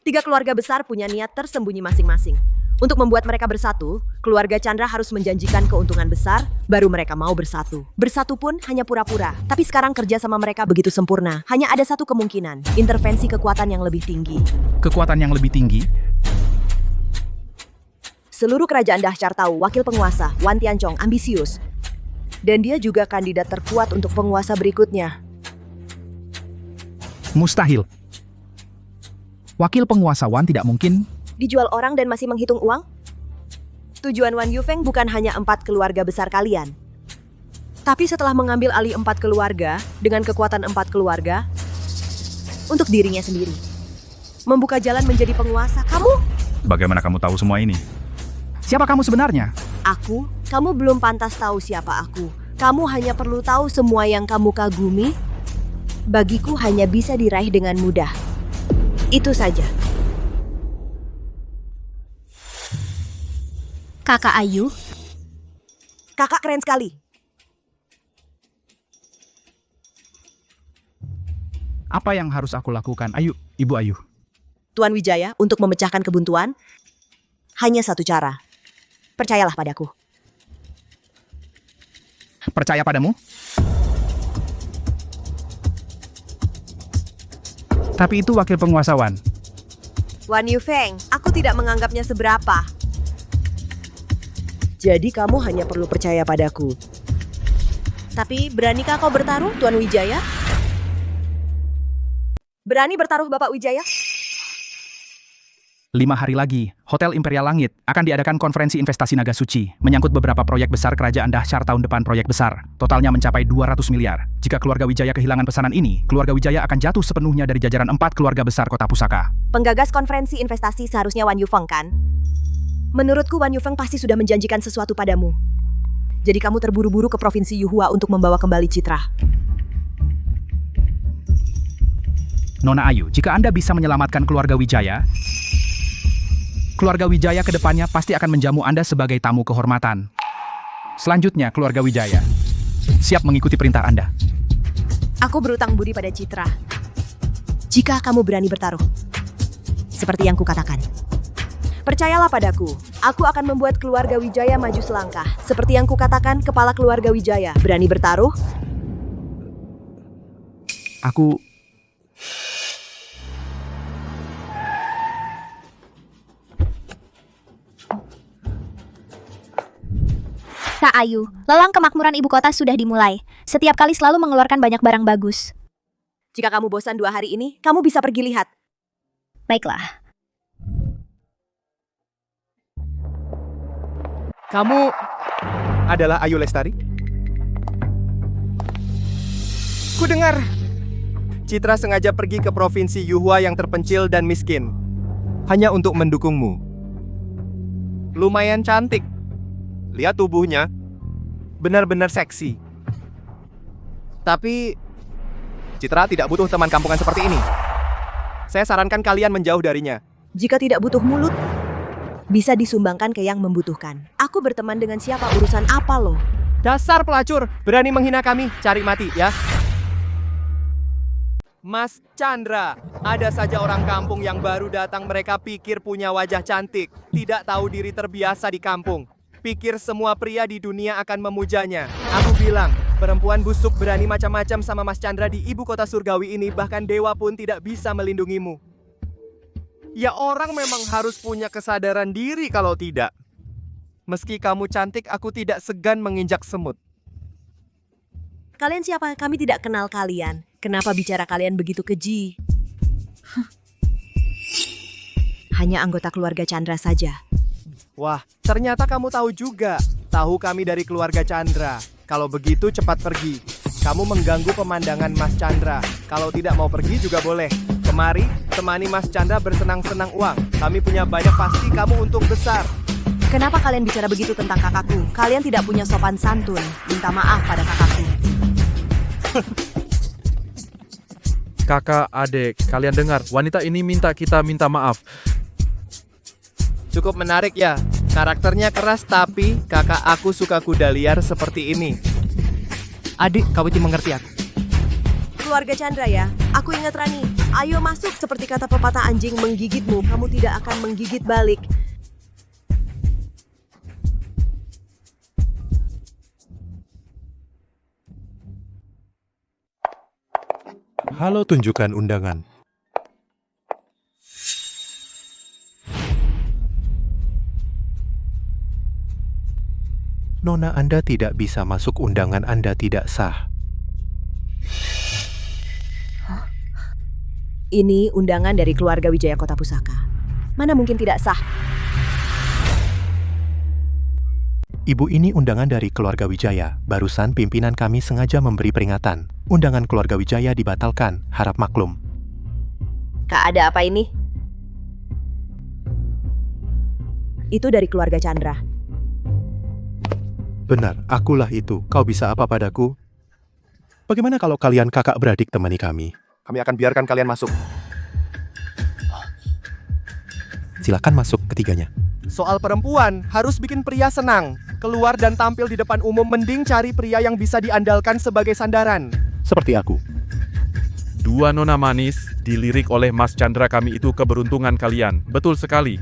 3 keluarga besar punya niat tersembunyi masing-masing. Untuk membuat mereka bersatu, keluarga Chandra harus menjanjikan keuntungan besar, baru mereka mau bersatu. Bersatu pun hanya pura-pura. Tapi sekarang kerja sama mereka begitu sempurna. Hanya ada satu kemungkinan, intervensi kekuatan yang lebih tinggi. Kekuatan yang lebih tinggi? Seluruh kerajaan dahsyat tahu wakil penguasa, Wan Tiancong, ambisius. Dan dia juga kandidat terkuat untuk penguasa berikutnya. Mustahil. Wakil penguasa Wan tidak mungkin dijual orang dan masih menghitung uang? Tujuan Wan Yufeng bukan hanya 4 keluarga besar kalian. Tapi setelah mengambil alih 4 keluarga, dengan kekuatan 4 keluarga, untuk dirinya sendiri. Membuka jalan menjadi penguasa, kamu? Bagaimana kamu tahu semua ini? Siapa kamu sebenarnya? Aku? Kamu belum pantas tahu siapa aku. Kamu hanya perlu tahu semua yang kamu kagumi. Bagiku hanya bisa diraih dengan mudah. Itu saja. Kakak Ayu. Kakak keren sekali. Apa yang harus aku lakukan? Ayu, Ibu Ayu. Tuan Wijaya, untuk memecahkan kebuntuan, hanya satu cara. Percayalah padaku. Percaya padamu? Tapi itu wakil penguasa Wan. Wan Yufeng, aku tidak menganggapnya seberapa. Jadi kamu hanya perlu percaya padaku. Tapi beranikah kau bertaruh, Tuan Wijaya? Berani bertaruh, Bapak Wijaya? 5 hari lagi, Hotel Imperial Langit akan diadakan konferensi investasi naga suci, menyangkut beberapa proyek besar kerajaan dahsyat tahun depan proyek besar. Totalnya mencapai 200 miliar. Jika keluarga Wijaya kehilangan pesanan ini, keluarga Wijaya akan jatuh sepenuhnya dari jajaran 4 keluarga besar kota pusaka. Penggagas konferensi investasi seharusnya Wan Yufeng, kan? Menurutku Wan Yufeng pasti sudah menjanjikan sesuatu padamu. Jadi kamu terburu-buru ke Provinsi Yuhua untuk membawa kembali Citra. Nona Ayu, jika Anda bisa menyelamatkan keluarga Wijaya ke depannya pasti akan menjamu Anda sebagai tamu kehormatan. Selanjutnya, keluarga Wijaya siap mengikuti perintah Anda. Aku berutang budi pada Citra. Jika kamu berani bertaruh, seperti yang kukatakan. Percayalah padaku, aku akan membuat keluarga Wijaya maju selangkah. Seperti yang kukatakan, kepala keluarga Wijaya berani bertaruh? Aku... Kak Ayu, lelang kemakmuran ibu kota sudah dimulai. Setiap kali selalu mengeluarkan banyak barang bagus. Jika kamu bosan 2 hari ini, kamu bisa pergi lihat. Baiklah. Kamu adalah Ayu Lestari? Ku dengar Citra sengaja pergi ke provinsi Yuhua yang terpencil dan miskin hanya untuk mendukungmu. Lumayan cantik. Lihat tubuhnya. Benar-benar seksi. Tapi Citra tidak butuh teman kampungan seperti ini. Saya sarankan kalian menjauh darinya. Jika tidak butuh mulut, bisa disumbangkan ke yang membutuhkan. Aku berteman dengan siapa, urusan apa lo? Dasar pelacur, berani menghina kami, cari mati ya. Mas Chandra, ada saja orang kampung yang baru datang, mereka pikir punya wajah cantik, tidak tahu diri, terbiasa di kampung. Pikir semua pria di dunia akan memujanya. Aku bilang, perempuan busuk berani macam-macam sama Mas Chandra di ibu kota surgawi ini, bahkan dewa pun tidak bisa melindungimu. Ya orang memang harus punya kesadaran diri kalau tidak. Meski kamu cantik, aku tidak segan menginjak semut. Kalian siapa? Kami tidak kenal kalian. Kenapa bicara kalian begitu keji? Hanya anggota keluarga Chandra saja. Wah, ternyata kamu tahu juga. Tahu kami dari keluarga Chandra. Kalau begitu cepat pergi. Kamu mengganggu pemandangan Mas Chandra. Kalau tidak mau pergi juga boleh. Kemari, temani Mas Chandra bersenang-senang uang. Kami punya banyak, pasti kamu untung besar. Kenapa kalian bicara begitu tentang kakakku? Kalian tidak punya sopan santun. Minta maaf pada kakakku. Kakak, adik, kalian dengar, wanita ini minta kita minta maaf. Cukup menarik ya. Karakternya keras tapi kakak aku suka kuda liar seperti ini. Adik, kau itu mengerti aku. Keluarga Chandra ya. Aku ingat Rani. Ayo masuk, seperti kata pepatah, anjing menggigitmu, kamu tidak akan menggigit balik. Halo, tunjukkan undangan. Nona, Anda tidak bisa masuk, undangan Anda tidak sah. Ini undangan dari keluarga Wijaya Kota Pusaka. Mana mungkin tidak sah? Ibu, ini undangan dari keluarga Wijaya. Barusan pimpinan kami sengaja memberi peringatan. Undangan keluarga Wijaya dibatalkan, harap maklum. Kak, ada apa ini? Itu dari keluarga Chandra. Benar, akulah itu. Kau bisa apa padaku? Bagaimana kalau kalian kakak beradik temani kami? Kami akan biarkan kalian masuk. Silakan masuk ketiganya. Soal perempuan, harus bikin pria senang. Keluar dan tampil di depan umum, mending cari pria yang bisa diandalkan sebagai sandaran. Seperti aku. Dua nona manis, dilirik oleh Mas Chandra, kami itu keberuntungan kalian. Betul sekali.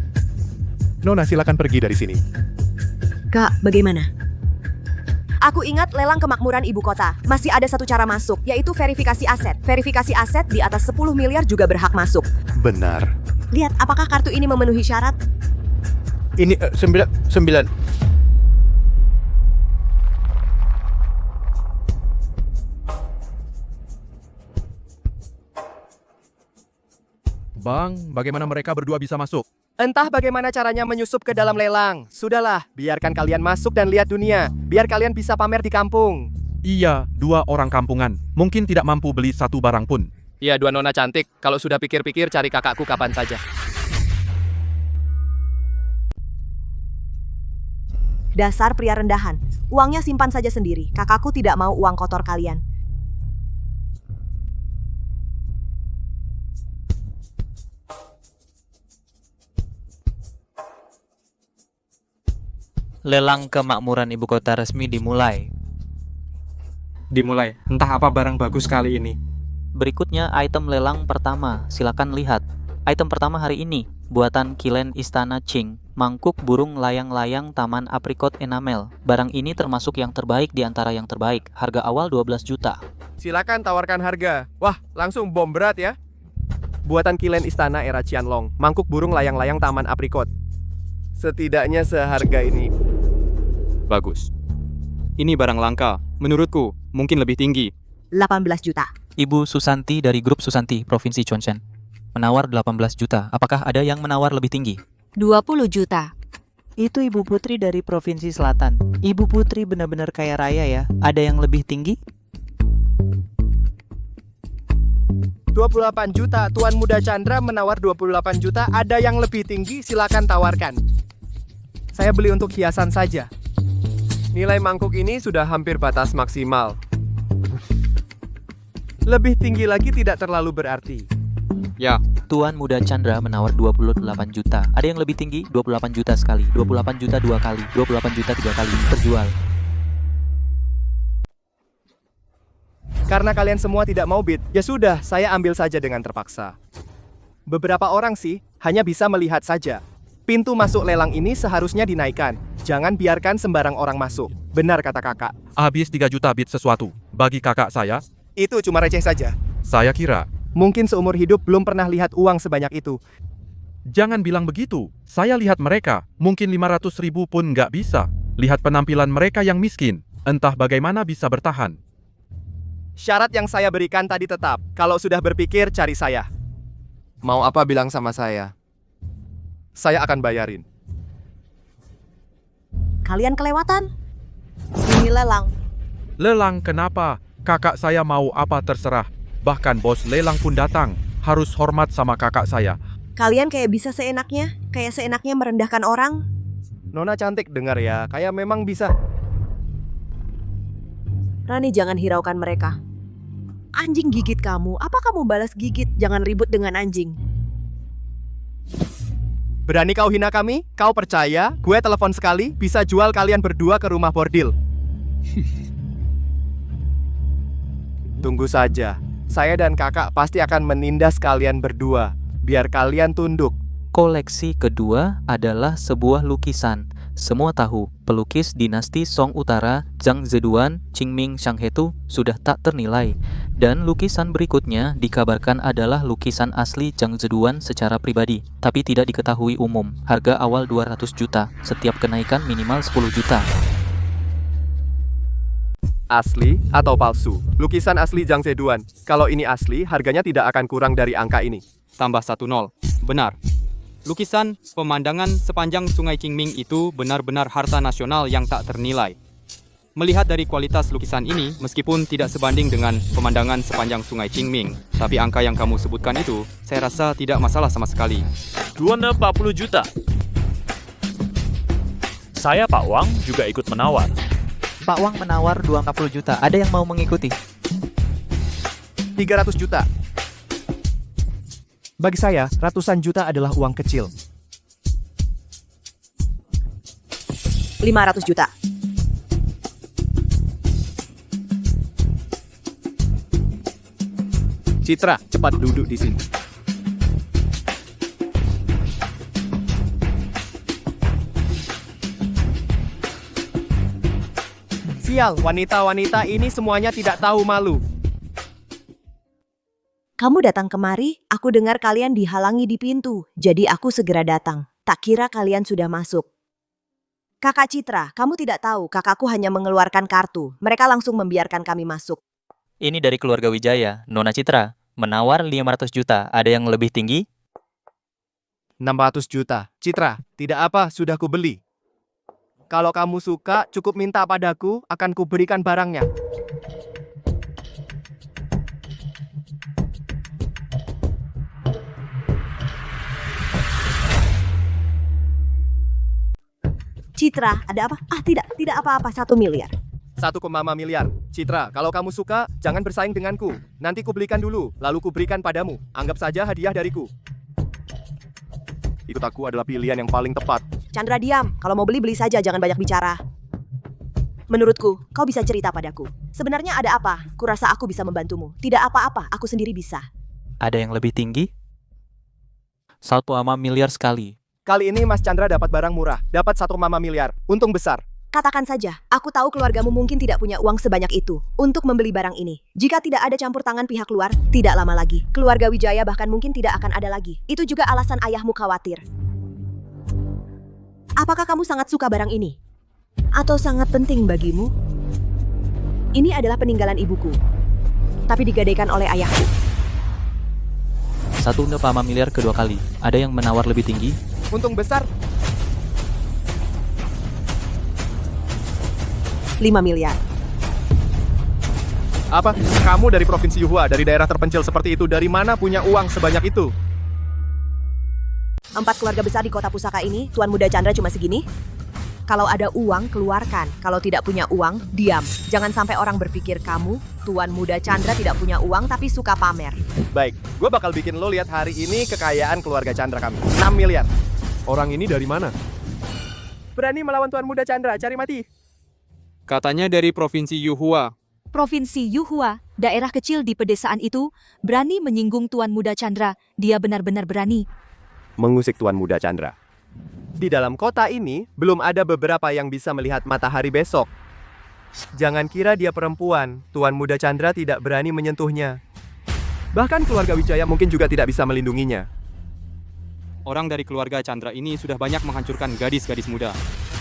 Nona, silakan pergi dari sini. Kak, bagaimana? Aku ingat lelang kemakmuran ibu kota. Masih ada satu cara masuk, yaitu verifikasi aset. Verifikasi aset di atas 10 miliar juga berhak masuk. Benar. Lihat, apakah kartu ini memenuhi syarat? Ini 9. Bang, bagaimana mereka berdua bisa masuk? Entah bagaimana caranya menyusup ke dalam lelang. Sudahlah, biarkan kalian masuk dan lihat dunia. Biar kalian bisa pamer di kampung. Iya, dua orang kampungan. Mungkin tidak mampu beli satu barang pun. Iya, dua nona cantik. Kalau sudah pikir-pikir, cari kakakku kapan saja. Dasar pria rendahan. Uangnya simpan saja sendiri. Kakakku tidak mau uang kotor kalian. Lelang kemakmuran ibu kota resmi dimulai. Dimulai. Entah apa barang bagus kali ini. Berikutnya item lelang pertama. Silakan lihat. Item pertama hari ini, buatan Kilen Istana Qing, mangkuk burung layang-layang Taman Aprikot Enamel. Barang ini termasuk yang terbaik di antara yang terbaik. Harga awal 12 juta. Silakan tawarkan harga. Wah, langsung bom berat ya. Buatan Kilen Istana era Qianlong, mangkuk burung layang-layang Taman Aprikot. Setidaknya seharga ini. Bagus. Ini barang langka. Menurutku, mungkin lebih tinggi. 18 juta. Ibu Susanti dari grup Susanti, Provinsi Chongqing. Menawar 18 juta. Apakah ada yang menawar lebih tinggi? 20 juta. Itu Ibu Putri dari Provinsi Selatan. Ibu Putri benar-benar kaya raya ya. Ada yang lebih tinggi? 28 juta. Tuan Muda Chandra menawar 28 juta. Ada yang lebih tinggi, silakan tawarkan. Saya beli untuk hiasan saja. Nilai mangkuk ini sudah hampir batas maksimal. Lebih tinggi lagi tidak terlalu berarti. Ya. Tuan Muda Chandra menawar 28 juta. Ada yang lebih tinggi? 28 juta sekali. 28 juta 2 kali. 28 juta 3 kali. Terjual. Karena kalian semua tidak mau bid, ya sudah, saya ambil saja dengan terpaksa. Beberapa orang sih, hanya bisa melihat saja. Pintu masuk lelang ini seharusnya dinaikkan. Jangan biarkan sembarang orang masuk. Benar kata kakak. Habis 3 juta bit sesuatu. Bagi kakak saya, Itu cuma receh saja. saya kira. Mungkin seumur hidup belum pernah lihat uang sebanyak itu. Jangan bilang begitu. Saya lihat mereka, mungkin 500 ribu pun nggak bisa. Lihat penampilan mereka yang miskin. Entah bagaimana bisa bertahan. Syarat yang saya berikan tadi tetap. Kalau sudah berpikir, cari saya. Mau apa bilang sama saya? Saya akan bayarin. Kalian kelewatan? Ini lelang. Lelang kenapa? Kakak saya mau apa terserah. Bahkan bos lelang pun datang. Harus hormat sama kakak saya. Kalian kayak bisa seenaknya? Kayak seenaknya merendahkan orang? Nona cantik dengar ya, kayak memang bisa. Rani, jangan hiraukan mereka. Anjing gigit kamu. Apa kamu balas gigit? Jangan ribut dengan anjing. Berani kau hina kami? Kau percaya? Gue telepon sekali, bisa jual kalian berdua ke rumah bordil. Tunggu saja. Saya dan kakak pasti akan menindas kalian berdua. Biar kalian tunduk. Koleksi kedua adalah sebuah lukisan. Semua tahu, pelukis dinasti Song Utara, Zhang Zeduan, Qingming Shanghetu sudah tak ternilai. Dan lukisan berikutnya dikabarkan adalah lukisan asli Zhang Zeduan secara pribadi, tapi tidak diketahui umum. Harga awal 200 juta, setiap kenaikan minimal 10 juta. Asli atau palsu? Lukisan asli Zhang Zeduan. Kalau ini asli, harganya tidak akan kurang dari angka ini. Tambah 1-0. Benar. Lukisan pemandangan sepanjang Sungai Qingming itu benar-benar harta nasional yang tak ternilai. Melihat dari kualitas lukisan ini, meskipun tidak sebanding dengan pemandangan sepanjang Sungai Qingming, tapi angka yang kamu sebutkan itu, saya rasa tidak masalah sama sekali. 240 juta. Saya Pak Wang juga ikut menawar. Pak Wang menawar 240 juta. Ada yang mau mengikuti? 300 juta. Bagi saya, ratusan juta adalah uang kecil. 500 juta. Citra, cepat duduk di sini. Sial, wanita-wanita ini semuanya tidak tahu malu. Kamu datang kemari, aku dengar kalian dihalangi di pintu, jadi aku segera datang. Tak kira kalian sudah masuk. Kakak Citra, kamu tidak tahu, kakakku hanya mengeluarkan kartu. Mereka langsung membiarkan kami masuk. Ini dari keluarga Wijaya, Nona Citra. Menawar 500 juta. Ada yang lebih tinggi? 600 juta. Citra, tidak apa, sudah kubeli. Kalau kamu suka, cukup minta padaku, akan kuberikan barangnya. Citra, ada apa? Tidak apa-apa, 1 miliar. 1,5 miliar. Citra, kalau kamu suka, jangan bersaing denganku. Nanti kubelikan dulu, lalu kuberikan padamu. Anggap saja hadiah dariku. Ikut aku adalah pilihan yang paling tepat. Chandra, diam. Kalau mau beli saja, jangan banyak bicara. Menurutku, kau bisa cerita padaku. Sebenarnya ada apa? Kurasa aku bisa membantumu. Tidak apa-apa, aku sendiri bisa. Ada yang lebih tinggi? 1,5 miliar sekali. Kali ini Mas Chandra dapat barang murah. Dapat 1,5 miliar. Untung besar. Katakan saja, aku tahu keluargamu mungkin tidak punya uang sebanyak itu untuk membeli barang ini. Jika tidak ada campur tangan pihak luar, tidak lama lagi, keluarga Wijaya bahkan mungkin tidak akan ada lagi. Itu juga alasan ayahmu khawatir. Apakah kamu sangat suka barang ini? Atau sangat penting bagimu? Ini adalah peninggalan ibuku, tapi digadaikan oleh ayahku. 1,5 miliar kedua kali. Ada yang menawar lebih tinggi? Untung besar. 5 miliar. Apa? Kamu dari Provinsi Yuhua, dari daerah terpencil seperti itu, dari mana punya uang sebanyak itu? 4 keluarga besar di kota pusaka ini, Tuan Muda Chandra cuma segini? Kalau ada uang, keluarkan. Kalau tidak punya uang, diam. Jangan sampai orang berpikir kamu, Tuan Muda Chandra tidak punya uang tapi suka pamer. Baik, gue bakal bikin lo lihat hari ini kekayaan keluarga Chandra kami. 6 miliar. Orang ini dari mana? Berani melawan Tuan Muda Chandra, cari mati. Katanya dari Provinsi Yuhua. Provinsi Yuhua, daerah kecil di pedesaan itu, berani menyinggung Tuan Muda Chandra. Dia benar-benar berani. Mengusik Tuan Muda Chandra. Di dalam kota ini, belum ada beberapa yang bisa melihat matahari besok. Jangan kira dia perempuan, Tuan Muda Chandra tidak berani menyentuhnya. Bahkan keluarga Wijaya mungkin juga tidak bisa melindunginya. Orang dari keluarga Chandra ini sudah banyak menghancurkan gadis-gadis muda.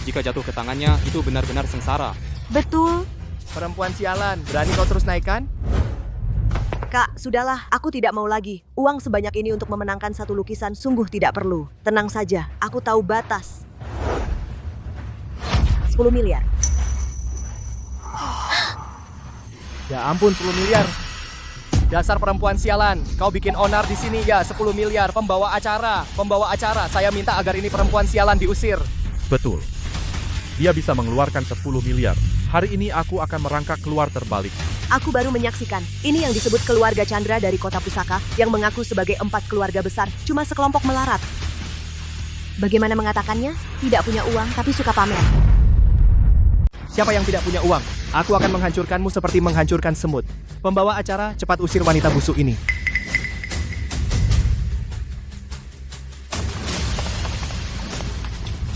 Jika jatuh ke tangannya, itu benar-benar sengsara. Betul. Perempuan sialan, berani kau terus naikkan? Kak, sudahlah, aku tidak mau lagi. Uang sebanyak ini untuk memenangkan satu lukisan sungguh tidak perlu. Tenang saja, aku tahu batas. 10 miliar. Ya ampun, 10 miliar. Dasar perempuan sialan, kau bikin onar di sini ya, 10 miliar. Pembawa acara, saya minta agar ini perempuan sialan diusir. Betul. Dia bisa mengeluarkan 10 miliar. Hari ini aku akan merangkak keluar terbalik. Aku baru menyaksikan, ini yang disebut keluarga Chandra dari kota pusaka, yang mengaku sebagai 4 keluarga besar, cuma sekelompok melarat. Bagaimana mengatakannya? Tidak punya uang, tapi suka pamer. Siapa yang tidak punya uang? Aku akan menghancurkanmu seperti menghancurkan semut. Pembawa acara, cepat usir wanita busuk ini.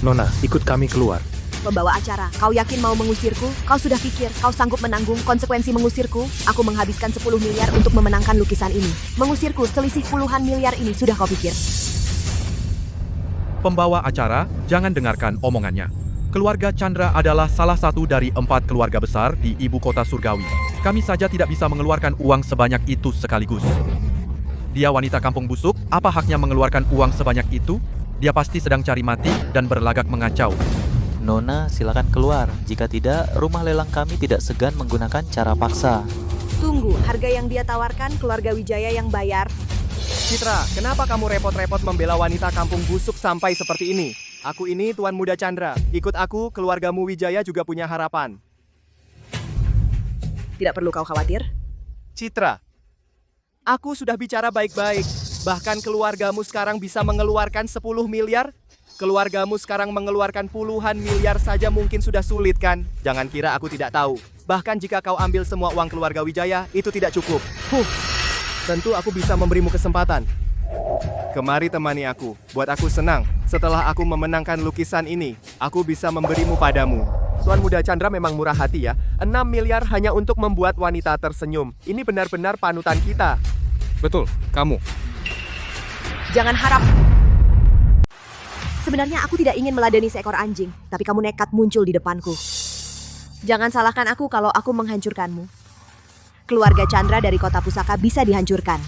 Nona, ikut kami keluar. Pembawa acara, kau yakin mau mengusirku? Kau sudah pikir kau sanggup menanggung konsekuensi mengusirku? Aku menghabiskan 10 miliar untuk memenangkan lukisan ini. Mengusirku selisih puluhan miliar ini, sudah kau pikir? Pembawa acara, jangan dengarkan omongannya. Keluarga Chandra adalah salah satu dari 4 keluarga besar di ibu kota surgawi. Kami saja tidak bisa mengeluarkan uang sebanyak itu sekaligus. Dia wanita kampung busuk, apa haknya mengeluarkan uang sebanyak itu? Dia pasti sedang cari mati dan berlagak mengacau. Nona, silakan keluar. Jika tidak, rumah lelang kami tidak segan menggunakan cara paksa. Tunggu, harga yang dia tawarkan keluarga Wijaya yang bayar. Citra, kenapa kamu repot-repot membela wanita kampung busuk sampai seperti ini? Aku ini Tuan Muda Chandra. Ikut aku, keluargamu Wijaya juga punya harapan. Tidak perlu kau khawatir. Citra, aku sudah bicara baik-baik. Bahkan keluargamu sekarang bisa mengeluarkan 10 miliar. Keluargamu sekarang mengeluarkan puluhan miliar saja mungkin sudah sulit kan? Jangan kira aku tidak tahu. Bahkan jika kau ambil semua uang keluarga Wijaya, itu tidak cukup. Tentu aku bisa memberimu kesempatan. Kemari temani aku, buat aku senang. Setelah aku memenangkan lukisan ini, aku bisa memberimu padamu. Tuan Muda Chandra memang murah hati ya. 6 miliar hanya untuk membuat wanita tersenyum. Ini benar-benar panutan kita. Betul, kamu. Jangan harap. Sebenarnya aku tidak ingin meladeni seekor anjing, tapi kamu nekat muncul di depanku. Jangan salahkan aku kalau aku menghancurkanmu. Keluarga Chandra dari kota pusaka bisa dihancurkan.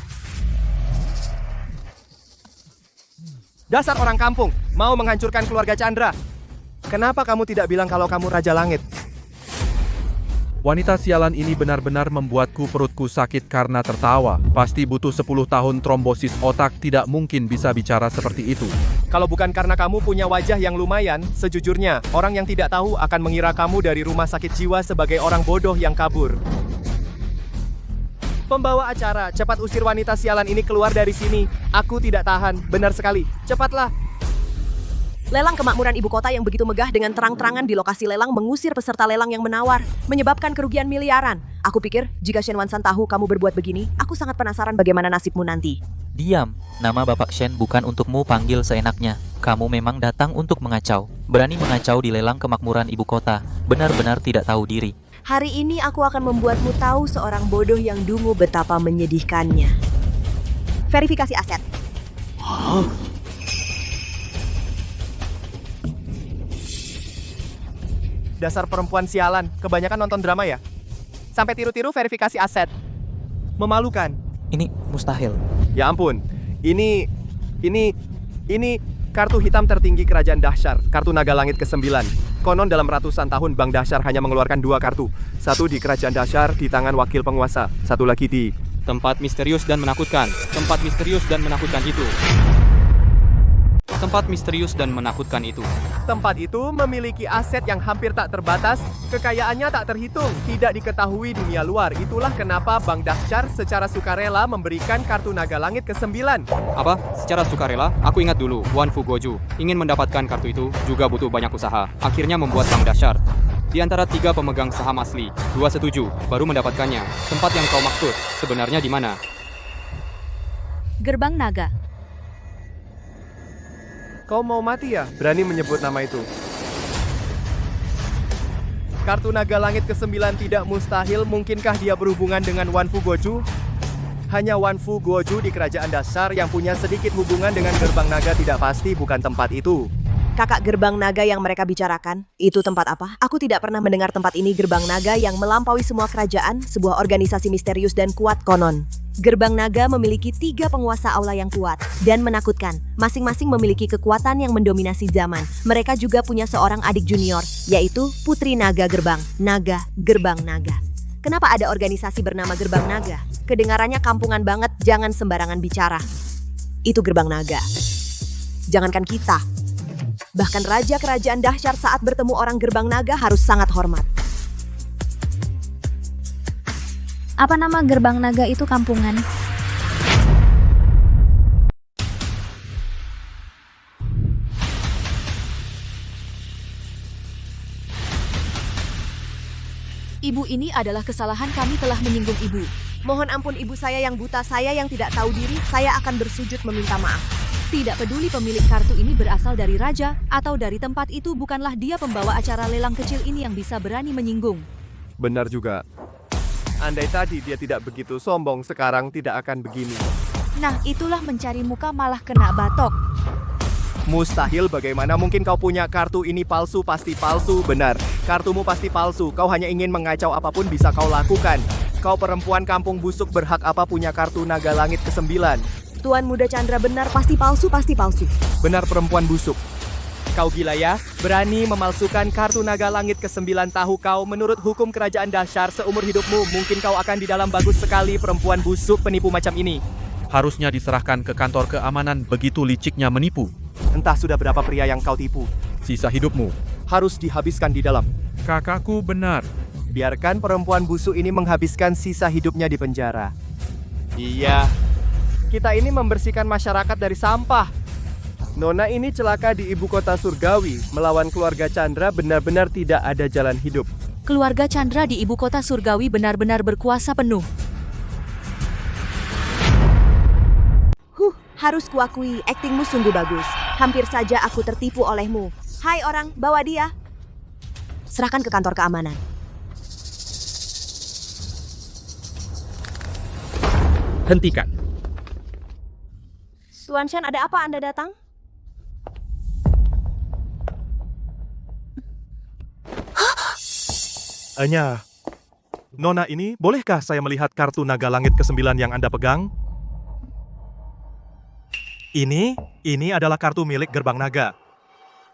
Dasar orang kampung, mau menghancurkan keluarga Chandra. Kenapa kamu tidak bilang kalau kamu Raja Langit? Wanita sialan ini benar-benar membuatku perutku sakit karena tertawa. Pasti butuh 10 tahun trombosis otak, tidak mungkin bisa bicara seperti itu. Kalau bukan karena kamu punya wajah yang lumayan, sejujurnya, orang yang tidak tahu akan mengira kamu dari rumah sakit jiwa sebagai orang bodoh yang kabur. Pembawa acara, cepat usir wanita sialan ini keluar dari sini. Aku tidak tahan, benar sekali. Cepatlah. Lelang kemakmuran ibu kota yang begitu megah dengan terang-terangan di lokasi lelang mengusir peserta lelang yang menawar, menyebabkan kerugian miliaran. Aku pikir, jika Shen Wansan tahu kamu berbuat begini, aku sangat penasaran bagaimana nasibmu nanti. Diam, nama Bapak Shen bukan untukmu panggil seenaknya. Kamu memang datang untuk mengacau. Berani mengacau di lelang kemakmuran ibu kota. Benar-benar tidak tahu diri. Hari ini aku akan membuatmu tahu seorang bodoh yang dungu betapa menyedihkannya. Verifikasi aset. Dasar perempuan sialan, kebanyakan nonton drama ya? sampai tiru-tiru verifikasi aset. Memalukan. Ini mustahil. Ya ampun, ini kartu hitam tertinggi kerajaan dahsyar, kartu naga langit ke-9. Konon dalam ratusan tahun Bank Dahsyar hanya mengeluarkan 2 kartu. Satu di kerajaan dahsyar di tangan wakil penguasa, satu lagi di Tempat misterius dan menakutkan. Tempat misterius dan menakutkan itu. Tempat misterius dan menakutkan itu. Tempat itu memiliki aset yang hampir tak terbatas, kekayaannya tak terhitung, tidak diketahui dunia luar. Itulah kenapa Bank Dahsyar secara sukarela memberikan kartu naga langit ke-9. Apa? Secara sukarela? Aku ingat dulu, Wan Fugoju ingin mendapatkan kartu itu juga butuh banyak usaha. Akhirnya membuat Bank Dahsyar. Di antara 3 pemegang saham asli, 2 setuju, baru mendapatkannya. Tempat yang kau maksud, sebenarnya di mana? Gerbang Naga. Kau mau mati ya? Berani menyebut nama itu. Kartu naga langit ke-9 tidak mustahil, mungkinkah dia berhubungan dengan Wan Fugoju? Hanya Wan Fugoju di kerajaan dasar yang punya sedikit hubungan dengan gerbang naga, tidak pasti bukan tempat itu. Kakak, gerbang naga yang mereka bicarakan, itu tempat apa? Aku tidak pernah mendengar tempat ini. Gerbang naga yang melampaui semua kerajaan, sebuah organisasi misterius dan kuat konon. Gerbang naga memiliki 3 penguasa aula yang kuat dan menakutkan. Masing-masing memiliki kekuatan yang mendominasi zaman. Mereka juga punya seorang adik junior, yaitu Putri Naga Gerbang. Naga, Gerbang Naga. Kenapa ada organisasi bernama Gerbang Naga? Kedengarannya kampungan banget, jangan sembarangan bicara. Itu Gerbang Naga. Jangankan kita. Bahkan Raja Kerajaan Dahsyar saat bertemu orang Gerbang Naga harus sangat hormat. Apa nama gerbang naga itu kampungan? Ibu, ini adalah kesalahan kami telah menyinggung ibu. Mohon ampun ibu, saya yang buta, saya yang tidak tahu diri, saya akan bersujud meminta maaf. Tidak peduli pemilik kartu ini berasal dari raja atau dari tempat itu, bukanlah dia pembawa acara lelang kecil ini yang bisa berani menyinggung. Benar juga. Andai tadi dia tidak begitu sombong, sekarang tidak akan begini. Nah, itulah mencari muka malah kena batok. Mustahil, bagaimana mungkin kau punya kartu ini palsu? Pasti palsu, benar. Kartumu pasti palsu, kau hanya ingin mengacau, apapun bisa kau lakukan. Kau perempuan kampung busuk, berhak apa punya kartu naga langit ke-9? Tuan Muda Chandra, benar, pasti palsu, pasti palsu. Benar, perempuan busuk. Kau gila ya? Berani memalsukan kartu naga langit ke-9. Tahu kau, menurut hukum kerajaan dahsyar seumur hidupmu, mungkin kau akan di dalam. Bagus sekali, perempuan busuk penipu macam ini. Harusnya diserahkan ke kantor keamanan, begitu liciknya menipu. Entah sudah berapa pria yang kau tipu. Sisa hidupmu harus dihabiskan di dalam. Kakakku benar. Biarkan perempuan busuk ini menghabiskan sisa hidupnya di penjara. Iya. Kita ini membersihkan masyarakat dari sampah. Nona ini celaka di ibu kota surgawi, melawan keluarga Chandra, benar-benar tidak ada jalan hidup. Keluarga Chandra di ibu kota surgawi benar-benar berkuasa penuh. Harus kuakui, aktingmu sungguh bagus. Hampir saja aku tertipu olehmu. Hai orang, bawa dia. Serahkan ke kantor keamanan. Hentikan. Tuan Shen, ada apa Anda datang? Nona ini, bolehkah saya melihat kartu naga langit ke-9 yang Anda pegang? Ini adalah kartu milik Gerbang Naga.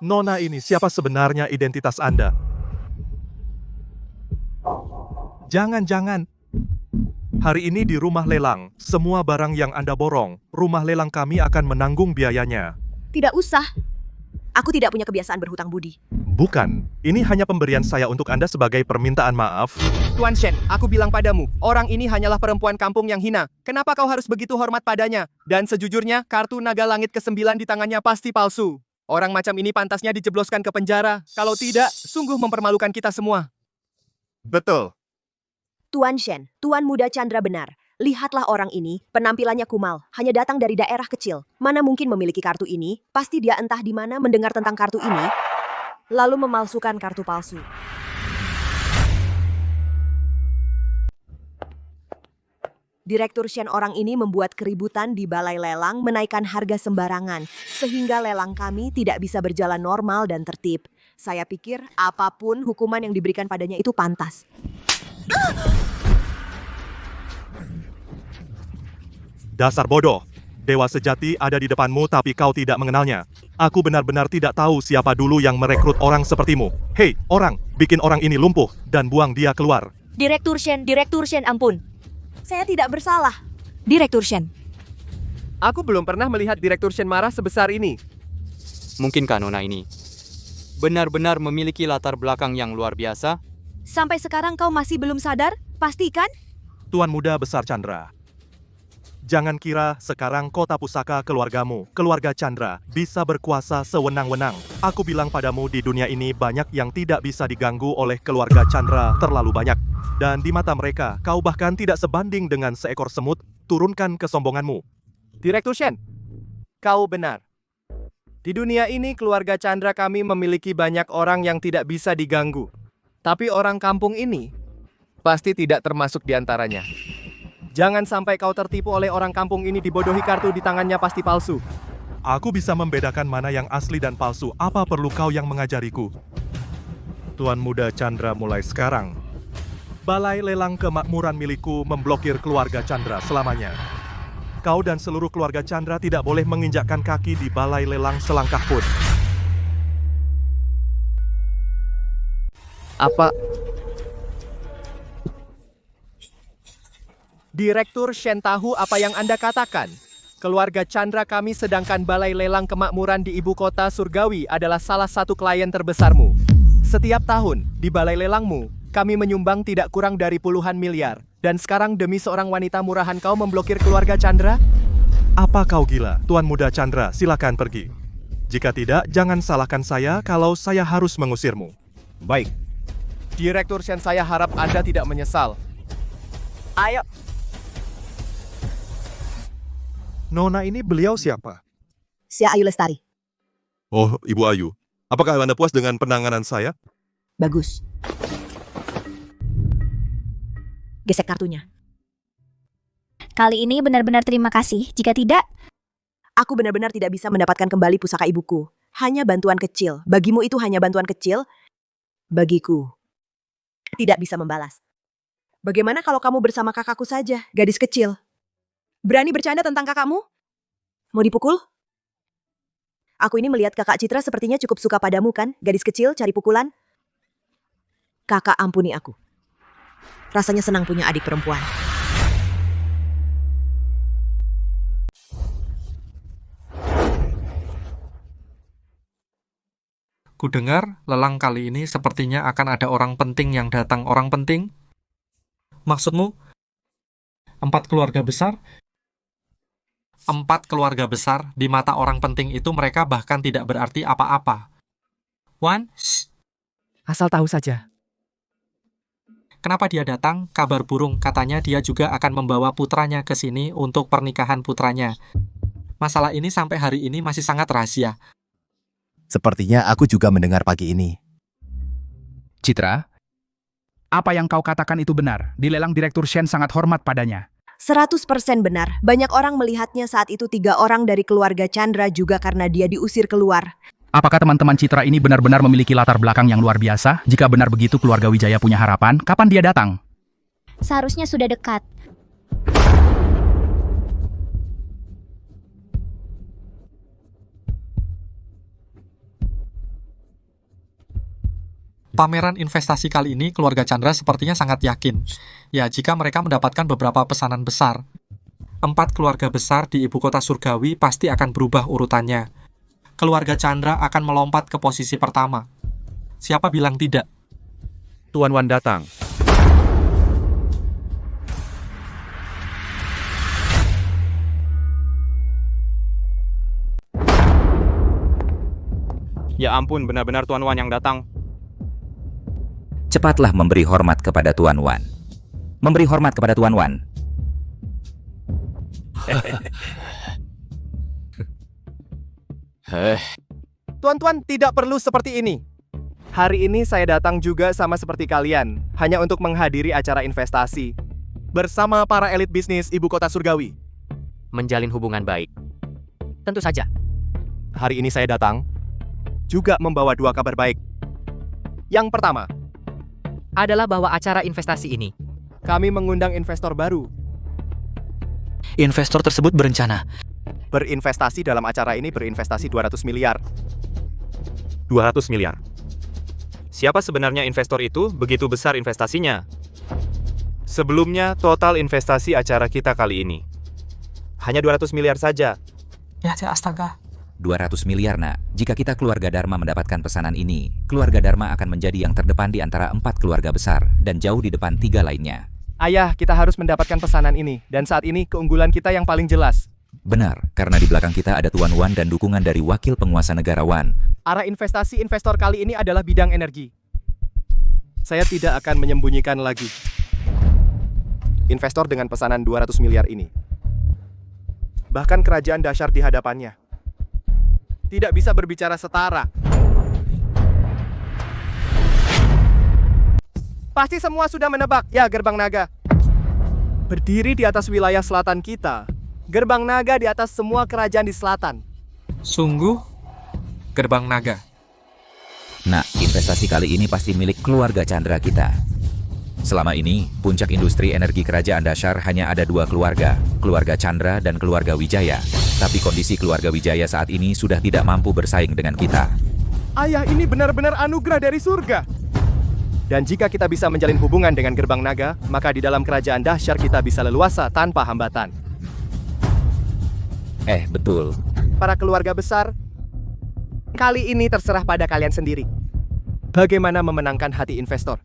Nona ini, siapa sebenarnya identitas Anda? Jangan. Hari ini di rumah lelang, semua barang yang Anda borong, rumah lelang kami akan menanggung biayanya. Tidak usah. Aku tidak punya kebiasaan berhutang budi. Bukan, ini hanya pemberian saya untuk Anda sebagai permintaan maaf. Tuan Shen, aku bilang padamu, orang ini hanyalah perempuan kampung yang hina. Kenapa kau harus begitu hormat padanya? Dan sejujurnya, kartu naga langit ke-9 di tangannya pasti palsu. Orang macam ini pantasnya dijebloskan ke penjara. Kalau tidak, sungguh mempermalukan kita semua. Betul. Tuan Shen, Tuan Muda Chandra benar. Lihatlah orang ini, penampilannya kumal, hanya datang dari daerah kecil. Mana mungkin memiliki kartu ini? Pasti dia entah di mana mendengar tentang kartu ini, lalu memalsukan kartu palsu. Direktur Shen orang ini membuat keributan di balai lelang, menaikkan harga sembarangan, sehingga lelang kami tidak bisa berjalan normal dan tertib. Saya pikir apapun hukuman yang diberikan padanya itu pantas. Dasar bodoh. Dewa sejati ada di depanmu tapi kau tidak mengenalnya. Aku benar-benar tidak tahu siapa dulu yang merekrut orang sepertimu. Hei, orang, bikin orang ini lumpuh dan buang dia keluar. Direktur Shen, ampun. Saya tidak bersalah. Direktur Shen. Aku belum pernah melihat Direktur Shen marah sebesar ini. Mungkinkah Nona ini benar-benar memiliki latar belakang yang luar biasa? Sampai sekarang kau masih belum sadar? Pastikan? Tuan Muda Besar Chandra. Jangan kira sekarang kota pusaka keluargamu, keluarga Chandra, bisa berkuasa sewenang-wenang. Aku bilang padamu di dunia ini banyak yang tidak bisa diganggu oleh keluarga Chandra terlalu banyak. Dan di mata mereka, kau bahkan tidak sebanding dengan seekor semut. Turunkan kesombonganmu. Direktur Shen, kau benar. Di dunia ini keluarga Chandra kami memiliki banyak orang yang tidak bisa diganggu. Tapi orang kampung ini pasti tidak termasuk di antaranya. Jangan sampai kau tertipu oleh orang kampung ini dibodohi kartu di tangannya pasti palsu. Aku bisa membedakan mana yang asli dan palsu. Apa perlu kau yang mengajariku? Tuan Muda Chandra mulai sekarang. Balai lelang kemakmuran milikku memblokir keluarga Chandra selamanya. Kau dan seluruh keluarga Chandra tidak boleh menginjakkan kaki di balai lelang selangkah pun. Apa? Direktur Shen tahu apa yang Anda katakan. Keluarga Chandra kami sedangkan Balai Lelang Kemakmuran di ibu kota surgawi adalah salah satu klien terbesarmu. Setiap tahun, di Balai Lelangmu, kami menyumbang tidak kurang dari puluhan miliar. Dan sekarang demi seorang wanita murahan kau memblokir keluarga Chandra? Apa kau gila? Tuan Muda Chandra, silakan pergi. Jika tidak, jangan salahkan saya kalau saya harus mengusirmu. Baik. Direktur Shen, saya harap Anda tidak menyesal. Ayo. Nona ini beliau siapa? Xia Ayu Lestari. Oh, Ibu Ayu. Apakah Anda puas dengan penanganan saya? Bagus. Gesek kartunya. Kali ini benar-benar terima kasih. Jika tidak, aku benar-benar tidak bisa mendapatkan kembali pusaka ibuku. Hanya bantuan kecil. Bagimu itu hanya bantuan kecil. Bagiku, tidak bisa membalas. Bagaimana kalau kamu bersama kakakku saja, gadis kecil? Berani bercanda tentang kakakmu? Mau dipukul? Aku ini melihat kakak Citra sepertinya cukup suka padamu kan, gadis kecil cari pukulan? Kakak ampuni aku. Rasanya senang punya adik perempuan. Kudengar, lelang kali ini sepertinya akan ada orang penting yang datang. Orang penting? Maksudmu? 4 keluarga besar? 4 keluarga besar, di mata orang penting itu mereka bahkan tidak berarti apa-apa. Wan? Shh. Asal tahu saja. Kenapa dia datang? Kabar burung, katanya dia juga akan membawa putranya ke sini untuk pernikahan putranya. Masalah ini sampai hari ini masih sangat rahasia. Sepertinya aku juga mendengar pagi ini. Citra, apa yang kau katakan itu benar. Di lelang Direktur Shen sangat hormat padanya. 100% benar. Banyak orang melihatnya saat itu 3 orang dari keluarga Chandra juga karena dia diusir keluar. Apakah teman-teman Citra ini benar-benar memiliki latar belakang yang luar biasa? Jika benar begitu keluarga Wijaya punya harapan, kapan dia datang? seharusnya sudah dekat. Pameran investasi kali ini, keluarga Chandra sepertinya sangat yakin. Ya, jika mereka mendapatkan beberapa pesanan besar. 4 keluarga besar di ibu kota surgawi pasti akan berubah urutannya. Keluarga Chandra akan melompat ke posisi pertama. Siapa bilang tidak? Tuan Wan datang. Ya ampun, benar-benar Tuan Wan yang datang. Cepatlah memberi hormat kepada Tuan Wan. Memberi hormat kepada Tuan Wan. Tuan-tuan tidak perlu seperti ini. Hari ini saya datang juga sama seperti kalian, hanya untuk menghadiri acara investasi bersama para elit bisnis ibu kota surgawi. Menjalin hubungan baik. Tentu saja. Hari ini saya datang juga membawa 2 kabar baik. Yang pertama adalah bahwa acara investasi ini kami mengundang investor baru. Investor tersebut berencana berinvestasi dalam acara ini, berinvestasi 200 miliar. 200 miliar. Siapa sebenarnya investor itu? Begitu besar investasinya. Sebelumnya, total investasi acara kita kali ini hanya 200 miliar saja. Ya, astaga. 200 miliar, nak. Jika kita keluarga Dharma mendapatkan pesanan ini, keluarga Dharma akan menjadi yang terdepan di antara 4 keluarga besar dan jauh di depan 3 lainnya. Ayah, kita harus mendapatkan pesanan ini. Dan saat ini keunggulan kita yang paling jelas. Benar, karena di belakang kita ada Tuan Wan dan dukungan dari wakil penguasa negara Wan. Arah investasi investor kali ini adalah bidang energi. Saya tidak akan menyembunyikan lagi. Investor dengan pesanan 200 miliar ini. Bahkan kerajaan dahsyat di hadapannya. Tidak bisa berbicara setara. Pasti semua sudah menebak, ya Gerbang Naga. Berdiri di atas wilayah selatan kita. Gerbang Naga di atas semua kerajaan di selatan. Sungguh, Gerbang Naga. Nah, investasi kali ini pasti milik keluarga Chandra kita. Selama ini, puncak industri energi kerajaan Dahsyar hanya ada 2 keluarga, keluarga Chandra dan keluarga Wijaya. Tapi kondisi keluarga Wijaya saat ini sudah tidak mampu bersaing dengan kita. Ayah, ini benar-benar anugerah dari surga. Dan jika kita bisa menjalin hubungan dengan Gerbang Naga, maka di dalam kerajaan Dahsyar kita bisa leluasa tanpa hambatan. Betul. Para keluarga besar, kali ini terserah pada kalian sendiri. Bagaimana memenangkan hati investor?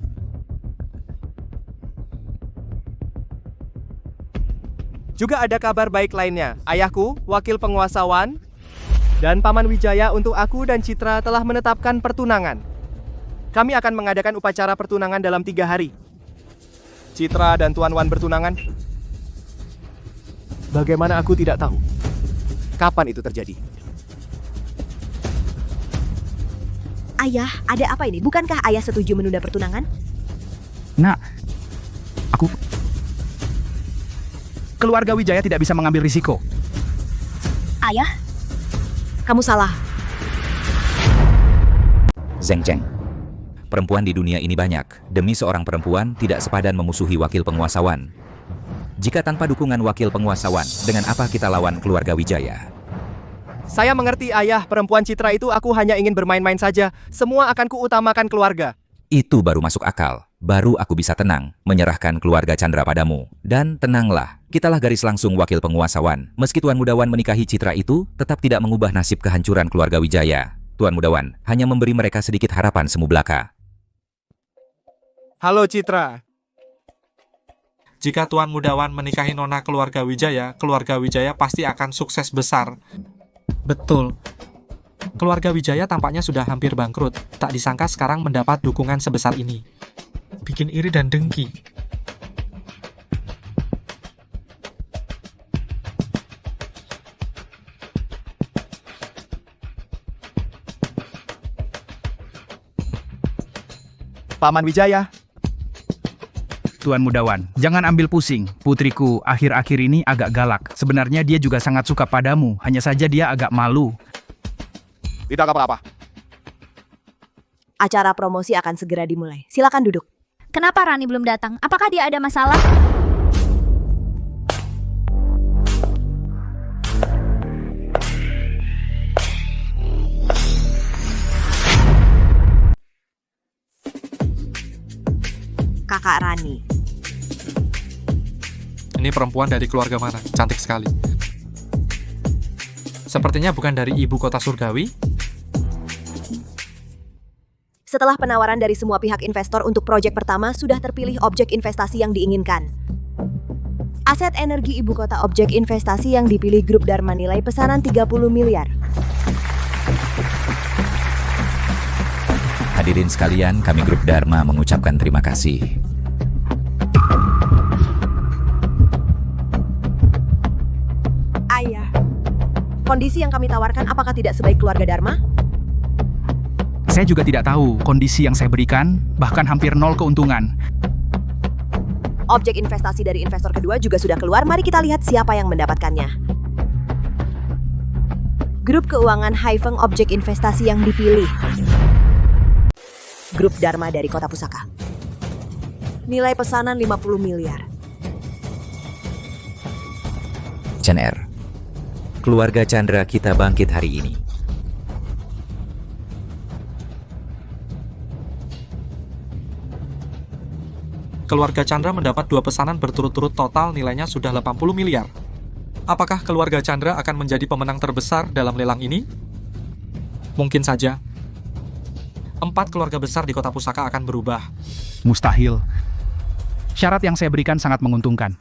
Juga ada kabar baik lainnya. Ayahku, wakil penguasa Wan, dan Paman Wijaya untuk aku dan Citra telah menetapkan pertunangan. Kami akan mengadakan upacara pertunangan dalam 3 hari. Citra dan Tuan Wan bertunangan? Bagaimana aku tidak tahu? Kapan itu terjadi? Ayah, ada apa ini? Bukankah ayah setuju menunda pertunangan? Nak, keluarga Wijaya tidak bisa mengambil risiko. Ayah, kamu salah. Zeng Cheng. Perempuan di dunia ini banyak. Demi seorang perempuan tidak sepadan memusuhi wakil penguasa Wan. Jika tanpa dukungan wakil penguasa Wan, dengan apa kita lawan keluarga Wijaya? Saya mengerti ayah, perempuan Citra itu aku hanya ingin bermain-main saja. Semua akan kuutamakan keluarga. Itu baru masuk akal. Baru aku bisa tenang, menyerahkan keluarga Chandra padamu. Dan tenanglah, kitalah garis langsung wakil penguasa Wan. Meski Tuan Muda Wan menikahi Citra itu, tetap tidak mengubah nasib kehancuran keluarga Wijaya. Tuan Muda Wan hanya memberi mereka sedikit harapan semu belaka. Halo Citra. Jika Tuan Mudawan menikahi nona keluarga Wijaya pasti akan sukses besar. Betul. Keluarga Wijaya tampaknya sudah hampir bangkrut. Tak disangka sekarang mendapat dukungan sebesar ini. Bikin iri dan dengki. Paman Wijaya. Tuan Mudawan, jangan ambil pusing. Putriku akhir-akhir ini agak galak. Sebenarnya dia juga sangat suka padamu, hanya saja dia agak malu. Tidak apa-apa. Acara promosi akan segera dimulai. Silakan duduk. Kenapa Rani belum datang? Apakah dia ada masalah? Kakak Rani. Ini perempuan dari keluarga mana? Cantik sekali. Sepertinya bukan dari ibu kota surgawi. Setelah penawaran dari semua pihak investor untuk proyek pertama, sudah terpilih objek investasi yang diinginkan. Aset energi ibu kota objek investasi yang dipilih grup Dharma nilai pesanan 30 miliar. Hadirin sekalian, kami grup Dharma mengucapkan terima kasih. Ayah, kondisi yang kami tawarkan apakah tidak sebaik keluarga Dharma? Saya juga tidak tahu kondisi yang saya berikan, bahkan hampir nol keuntungan. Objek investasi dari investor kedua juga sudah keluar, mari kita lihat siapa yang mendapatkannya. Grup keuangan Haifeng objek investasi yang dipilih. Grup Dharma dari Kota Pusaka. Nilai pesanan 50 miliar. Macan Air. Keluarga Chandra kita bangkit hari ini. Keluarga Chandra mendapat 2 pesanan berturut-turut, total nilainya sudah 80 miliar. Apakah keluarga Chandra akan menjadi pemenang terbesar dalam lelang ini? Mungkin saja. 4 keluarga besar di kota pusaka akan berubah. Mustahil. Syarat yang saya berikan sangat menguntungkan.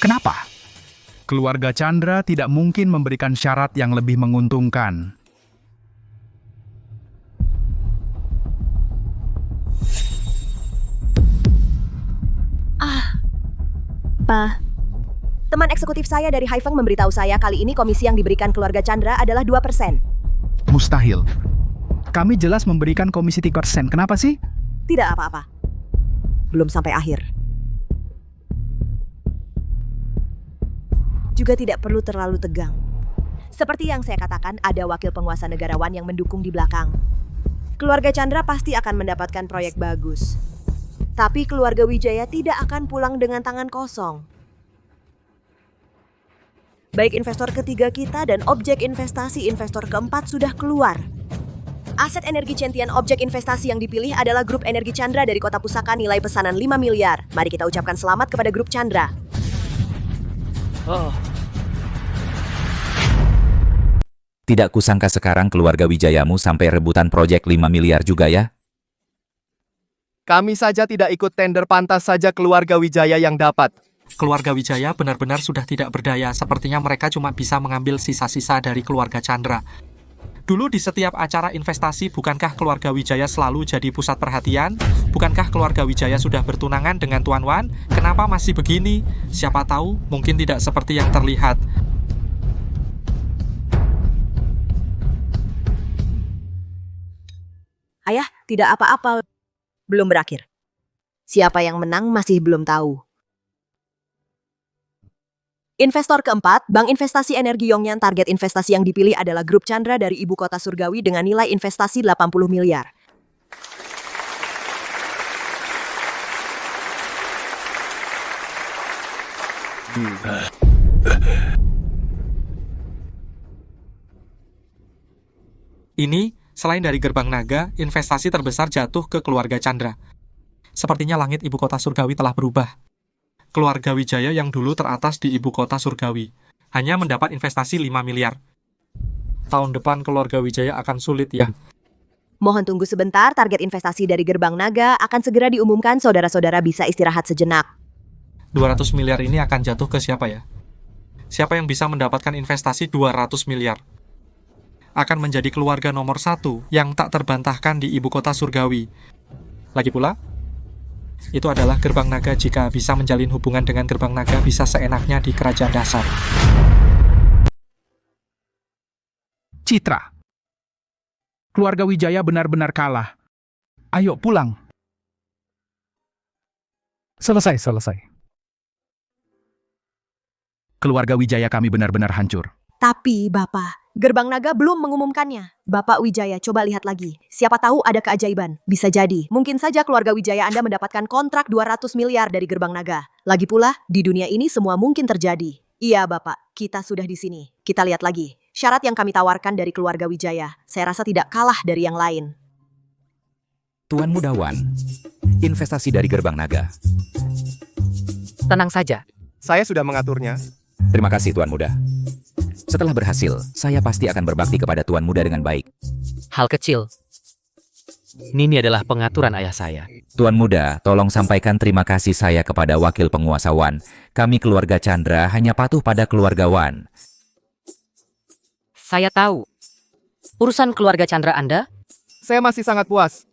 Kenapa? Keluarga Chandra tidak mungkin memberikan syarat yang lebih menguntungkan. Pak, teman eksekutif saya dari Haifeng memberitahu saya kali ini komisi yang diberikan keluarga Chandra adalah 2%. Mustahil. Kami jelas memberikan komisi 3%. Kenapa sih? Tidak apa-apa. Belum sampai akhir. Juga tidak perlu terlalu tegang. Seperti yang saya katakan, ada wakil penguasa negarawan yang mendukung di belakang. Keluarga Chandra pasti akan mendapatkan proyek bagus. Tapi keluarga Wijaya tidak akan pulang dengan tangan kosong. Baik investor ketiga kita dan objek investasi investor keempat sudah keluar. Aset energi Centian objek investasi yang dipilih adalah grup energi Chandra dari kota pusaka nilai pesanan 5 miliar. Mari kita ucapkan selamat kepada grup Chandra. Tidak kusangka sekarang keluarga Wijayamu sampai rebutan proyek 5 miliar juga ya. Kami saja tidak ikut tender, pantas saja keluarga Wijaya yang dapat. Keluarga Wijaya benar-benar sudah tidak berdaya. Sepertinya mereka cuma bisa mengambil sisa-sisa dari keluarga Chandra. Dulu di setiap acara investasi, bukankah keluarga Wijaya selalu jadi pusat perhatian? Bukankah keluarga Wijaya sudah bertunangan dengan Tuan Wan? Kenapa masih begini? Siapa tahu, mungkin tidak seperti yang terlihat. Ayah, tidak apa-apa. Belum berakhir. Siapa yang menang masih belum tahu. Investor keempat, Bank Investasi Energi Yongyan. Target investasi yang dipilih adalah grup Chandra dari ibu kota surgawi dengan nilai investasi 80 miliar. Ini, selain dari Gerbang Naga, investasi terbesar jatuh ke keluarga Chandra. Sepertinya langit ibu kota surgawi telah berubah. Keluarga Wijaya yang dulu teratas di ibu kota surgawi hanya mendapat investasi 5 miliar. Tahun depan keluarga Wijaya akan sulit ya. Mohon tunggu sebentar, target investasi dari Gerbang Naga akan segera diumumkan, saudara-saudara bisa istirahat sejenak. 200 miliar ini akan jatuh ke siapa ya? Siapa yang bisa mendapatkan investasi 200 miliar? Akan menjadi keluarga nomor 1 yang tak terbantahkan di ibu kota surgawi. Lagi pula, itu adalah Gerbang Naga. Jika bisa menjalin hubungan dengan Gerbang Naga, bisa seenaknya di kerajaan dasar. Citra. Keluarga Wijaya benar-benar kalah. Ayo pulang. Selesai. Keluarga Wijaya kami benar-benar hancur. Tapi, Bapak, Gerbang Naga belum mengumumkannya. Bapak Wijaya, coba lihat lagi. Siapa tahu ada keajaiban. Bisa jadi. Mungkin saja keluarga Wijaya Anda mendapatkan kontrak 200 miliar dari Gerbang Naga. Lagi pula, di dunia ini semua mungkin terjadi. Iya, Bapak. Kita sudah di sini. Kita lihat lagi. Syarat yang kami tawarkan dari keluarga Wijaya, saya rasa tidak kalah dari yang lain. Tuan Muda Wan, investasi dari Gerbang Naga. Tenang saja. Saya sudah mengaturnya. Terima kasih Tuan Muda. Setelah berhasil, saya pasti akan berbakti kepada Tuan Muda dengan baik. Hal kecil. Ini adalah pengaturan ayah saya. Tuan Muda, tolong sampaikan terima kasih saya kepada wakil penguasa Wan. Kami keluarga Chandra hanya patuh pada keluarga Wan. Saya tahu. Urusan keluarga Chandra Anda? Saya masih sangat puas.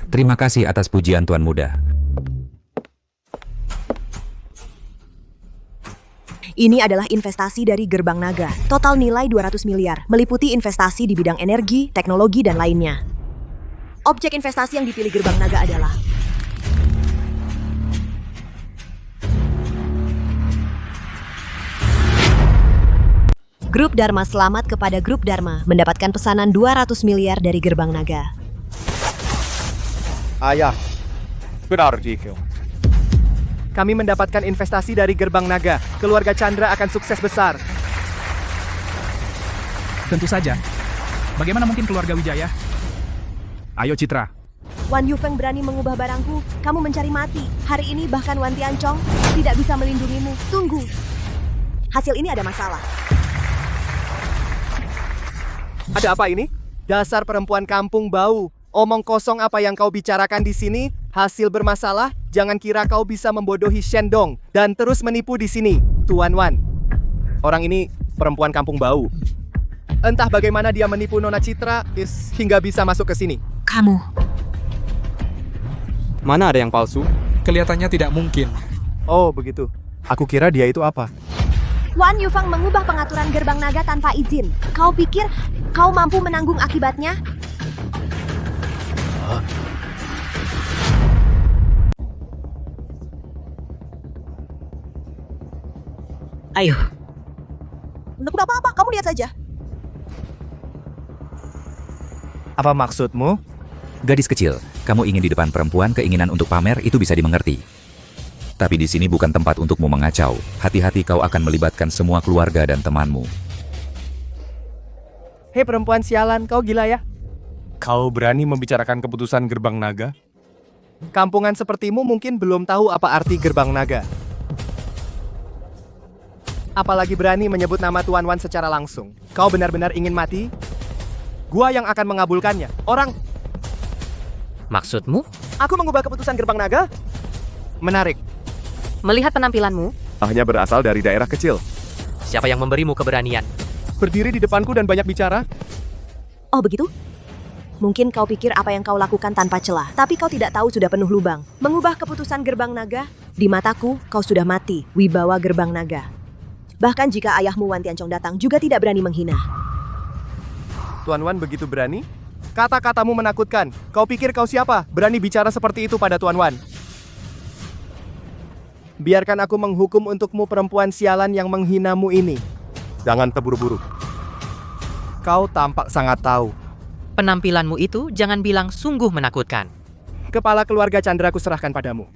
Terima kasih atas pujian Tuan Muda. Ini adalah investasi dari Gerbang Naga. Total nilai 200 miliar, meliputi investasi di bidang energi, teknologi, dan lainnya. Objek investasi yang dipilih Gerbang Naga adalah Grup Dharma. Selamat kepada Grup Dharma mendapatkan pesanan 200 miliar dari Gerbang Naga. Ayah, benar Dikyo. Kami mendapatkan investasi dari Gerbang Naga. Keluarga Chandra akan sukses besar. Tentu saja. Bagaimana mungkin keluarga Wijaya? Ayo Citra. Wan Yufeng berani mengubah barangku. Kamu mencari mati. Hari ini bahkan Wan Tianchong tidak bisa melindungimu. Tunggu. Hasil ini ada masalah. Ada apa ini? Dasar perempuan kampung bau. Omong kosong apa yang kau bicarakan di sini? Hasil bermasalah? Jangan kira kau bisa membodohi Shendong dan terus menipu di sini, Tuan Wan. Orang ini perempuan kampung bau. Entah bagaimana dia menipu Nona Citra hingga bisa masuk ke sini. Kamu. Mana ada yang palsu? Kelihatannya tidak mungkin. Oh, begitu. Aku kira dia itu apa? Wan Yufeng mengubah pengaturan Gerbang Naga tanpa izin. Kau pikir kau mampu menanggung akibatnya? Ayo. Tidak apa-apa, kamu lihat saja. Apa maksudmu? Gadis kecil, kamu ingin di depan perempuan, keinginan untuk pamer itu bisa dimengerti. Tapi di sini bukan tempat untukmu mengacau. Hati-hati, kau akan melibatkan semua keluarga dan temanmu. Hei perempuan sialan, kau gila ya? Kau berani membicarakan keputusan Gerbang Naga? Kampungan sepertimu mungkin belum tahu apa arti Gerbang Naga. Apalagi berani menyebut nama Tuan Wan secara langsung. Kau benar-benar ingin mati? Gua yang akan mengabulkannya. Orang... Maksudmu? Aku mengubah keputusan Gerbang Naga? Menarik. Melihat penampilanmu, Hanya berasal dari daerah kecil. Siapa yang memberimu keberanian? Berdiri di depanku dan banyak bicara? Oh begitu? Mungkin kau pikir apa yang kau lakukan tanpa celah, tapi kau tidak tahu sudah penuh lubang. Mengubah keputusan Gerbang Naga, di mataku kau sudah mati, wibawa Gerbang Naga. Bahkan jika ayahmu Wan Tianchong datang juga tidak berani menghina. Tuan Wan begitu berani? Kata-katamu menakutkan. Kau pikir kau siapa? Berani bicara seperti itu pada Tuan Wan. Biarkan aku menghukum untukmu perempuan sialan yang menghinamu ini. Jangan terburu-buru. Kau tampak sangat tahu. penampilanmu itu jangan bilang sungguh menakutkan. Kepala keluarga Chandra ku serahkan padamu.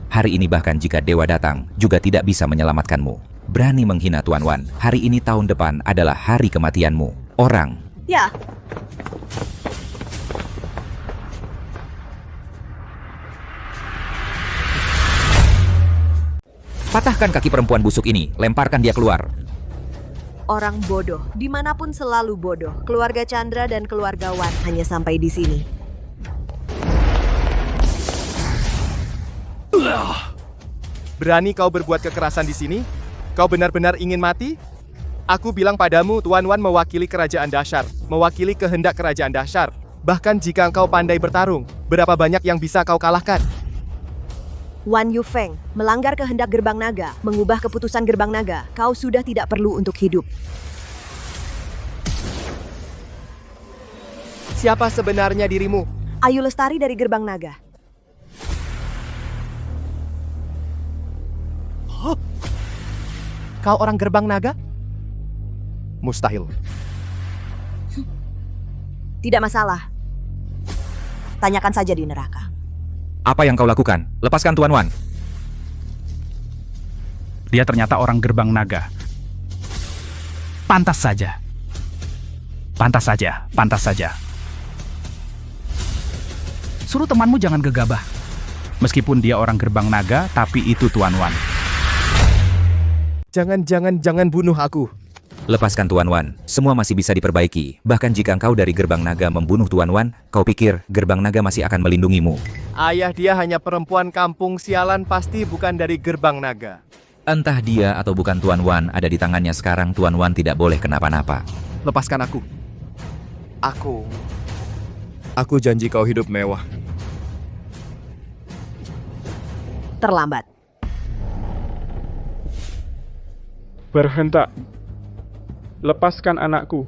Hari ini bahkan jika dewa datang, juga tidak bisa menyelamatkanmu. Berani menghina Tuan Wan. Hari ini tahun depan adalah hari kematianmu. Orang. Ya. Patahkan kaki perempuan busuk ini, lemparkan dia keluar. Orang bodoh, dimanapun selalu bodoh. Keluarga Chandra dan keluarga Wan hanya sampai di sini. Berani kau berbuat kekerasan di sini? Kau benar-benar ingin mati? Aku bilang padamu, Tuan Wan mewakili kerajaan Dahsyar, mewakili kehendak kerajaan Dahsyar. Bahkan jika engkau pandai bertarung, berapa banyak yang bisa kau kalahkan? Wan Yufeng, melanggar kehendak Gerbang Naga, mengubah keputusan Gerbang Naga. Kau sudah tidak perlu untuk hidup. Siapa sebenarnya dirimu? Ayu Lestari dari Gerbang Naga. Kau orang Gerbang Naga? Mustahil. Tidak masalah. Tanyakan saja di neraka. Apa yang kau lakukan? Lepaskan Tuan Wan. Dia ternyata orang Gerbang Naga. Pantas saja. Pantas saja, pantas saja. Suruh temanmu jangan gegabah. Meskipun dia orang Gerbang Naga, tapi itu Tuan Wan. Jangan bunuh aku. Lepaskan Tuan Wan, semua masih bisa diperbaiki. Bahkan jika engkau dari Gerbang Naga membunuh Tuan Wan, kau pikir Gerbang Naga masih akan melindungimu? Ayah dia hanya perempuan kampung sialan, pasti bukan dari Gerbang Naga. Entah dia atau bukan Tuan Wan, ada di tangannya sekarang. Tuan Wan tidak boleh kenapa-napa. Lepaskan aku. Aku janji kau hidup mewah. Terlambat. Berhentak. Lepaskan anakku.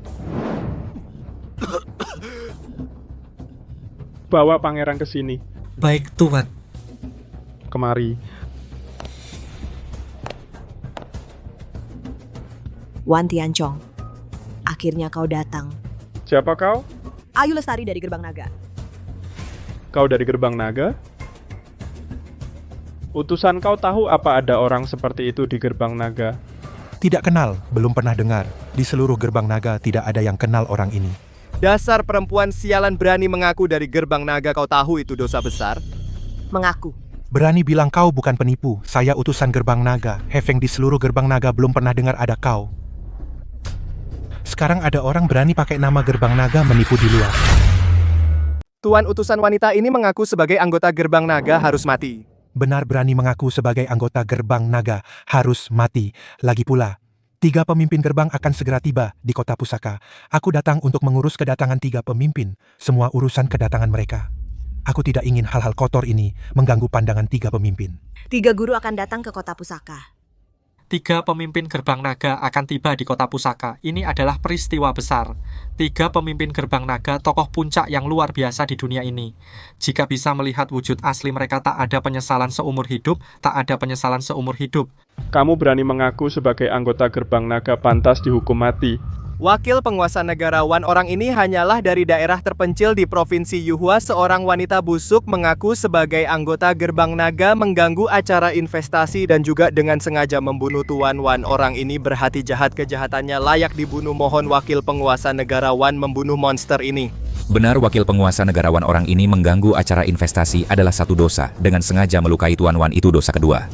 Bawa pangeran ke sini. Baik, Tuan. Kemari. Wan Tianchong, akhirnya kau datang. Siapa kau? Ayu Lestari dari Gerbang Naga. Kau dari Gerbang Naga? Utusan kau tahu apa ada orang seperti itu di Gerbang Naga? Tidak kenal, belum pernah dengar. Di seluruh Gerbang Naga tidak ada yang kenal orang ini. Dasar perempuan sialan berani mengaku dari Gerbang Naga, kau tahu itu dosa besar? Mengaku. Berani bilang kau bukan penipu. Saya utusan Gerbang Naga. Hefeng di seluruh Gerbang Naga belum pernah dengar ada kau. Sekarang ada orang berani pakai nama Gerbang Naga menipu di luar. Tuan utusan wanita ini mengaku sebagai anggota Gerbang Naga harus mati. Benar berani mengaku sebagai anggota Gerbang Naga harus mati. Lagi pula, 3 pemimpin gerbang akan segera tiba di kota pusaka. Aku datang untuk mengurus kedatangan 3 pemimpin. Semua urusan kedatangan mereka. Aku tidak ingin hal-hal kotor ini mengganggu pandangan 3 pemimpin. 3 guru akan datang ke kota pusaka. 3 pemimpin gerbang naga akan tiba di kota pusaka. Ini adalah peristiwa besar. 3 pemimpin gerbang naga, tokoh puncak yang luar biasa di dunia ini. Jika bisa melihat wujud asli mereka, tak ada penyesalan seumur hidup, tak ada penyesalan seumur hidup. Kamu berani mengaku sebagai anggota Gerbang Naga pantas dihukum mati. Wakil penguasa negara Wan orang ini hanyalah dari daerah terpencil di Provinsi Yuhua. Seorang wanita busuk mengaku sebagai anggota Gerbang Naga mengganggu acara investasi dan juga dengan sengaja membunuh Tuan Wan. Orang ini berhati jahat, kejahatannya layak dibunuh. Mohon wakil penguasa negara Wan membunuh monster ini. Benar, wakil penguasa negarawan orang ini mengganggu acara investasi adalah satu dosa. Dengan sengaja melukai Tuan Wan itu dosa kedua.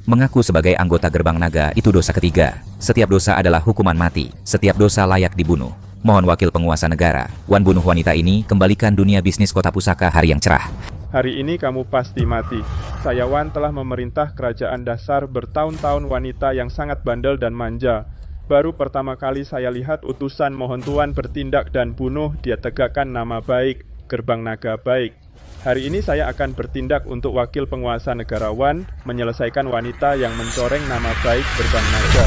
Mengaku sebagai anggota Gerbang Naga itu dosa ketiga. Setiap dosa adalah hukuman mati. Setiap dosa layak dibunuh. Mohon wakil penguasa negara, Wan bunuh wanita ini, kembalikan dunia bisnis kota pusaka hari yang cerah. Hari ini kamu pasti mati. Saya Wan telah memerintah kerajaan dasar bertahun-tahun wanita yang sangat bandel dan manja. Baru pertama kali saya lihat utusan mohon Tuan bertindak dan bunuh, dia tegakkan nama baik, Gerbang Naga baik. Hari ini saya akan bertindak untuk wakil penguasa negara Wan, menyelesaikan wanita yang mencoreng nama baik Gerbang Naga.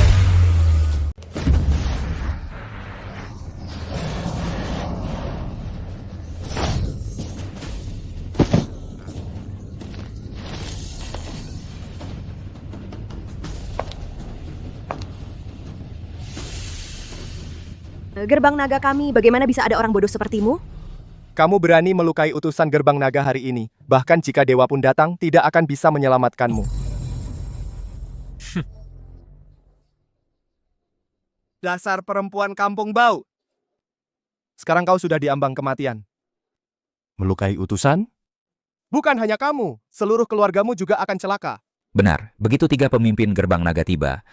Gerbang Naga kami, bagaimana bisa ada orang bodoh sepertimu? Kamu berani melukai utusan Gerbang Naga hari ini. Bahkan jika dewa pun datang, tidak akan bisa menyelamatkanmu. Dasar perempuan kampung bau. Sekarang kau sudah diambang kematian. Melukai utusan? Bukan hanya kamu, seluruh keluargamu juga akan celaka. Benar, begitu 3 pemimpin Gerbang Naga tiba,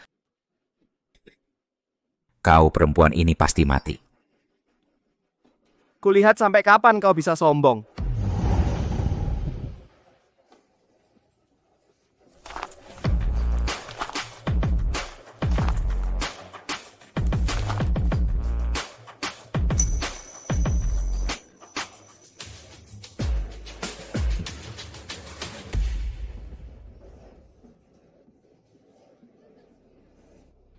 kau perempuan ini pasti mati. Kulihat sampai kapan kau bisa sombong.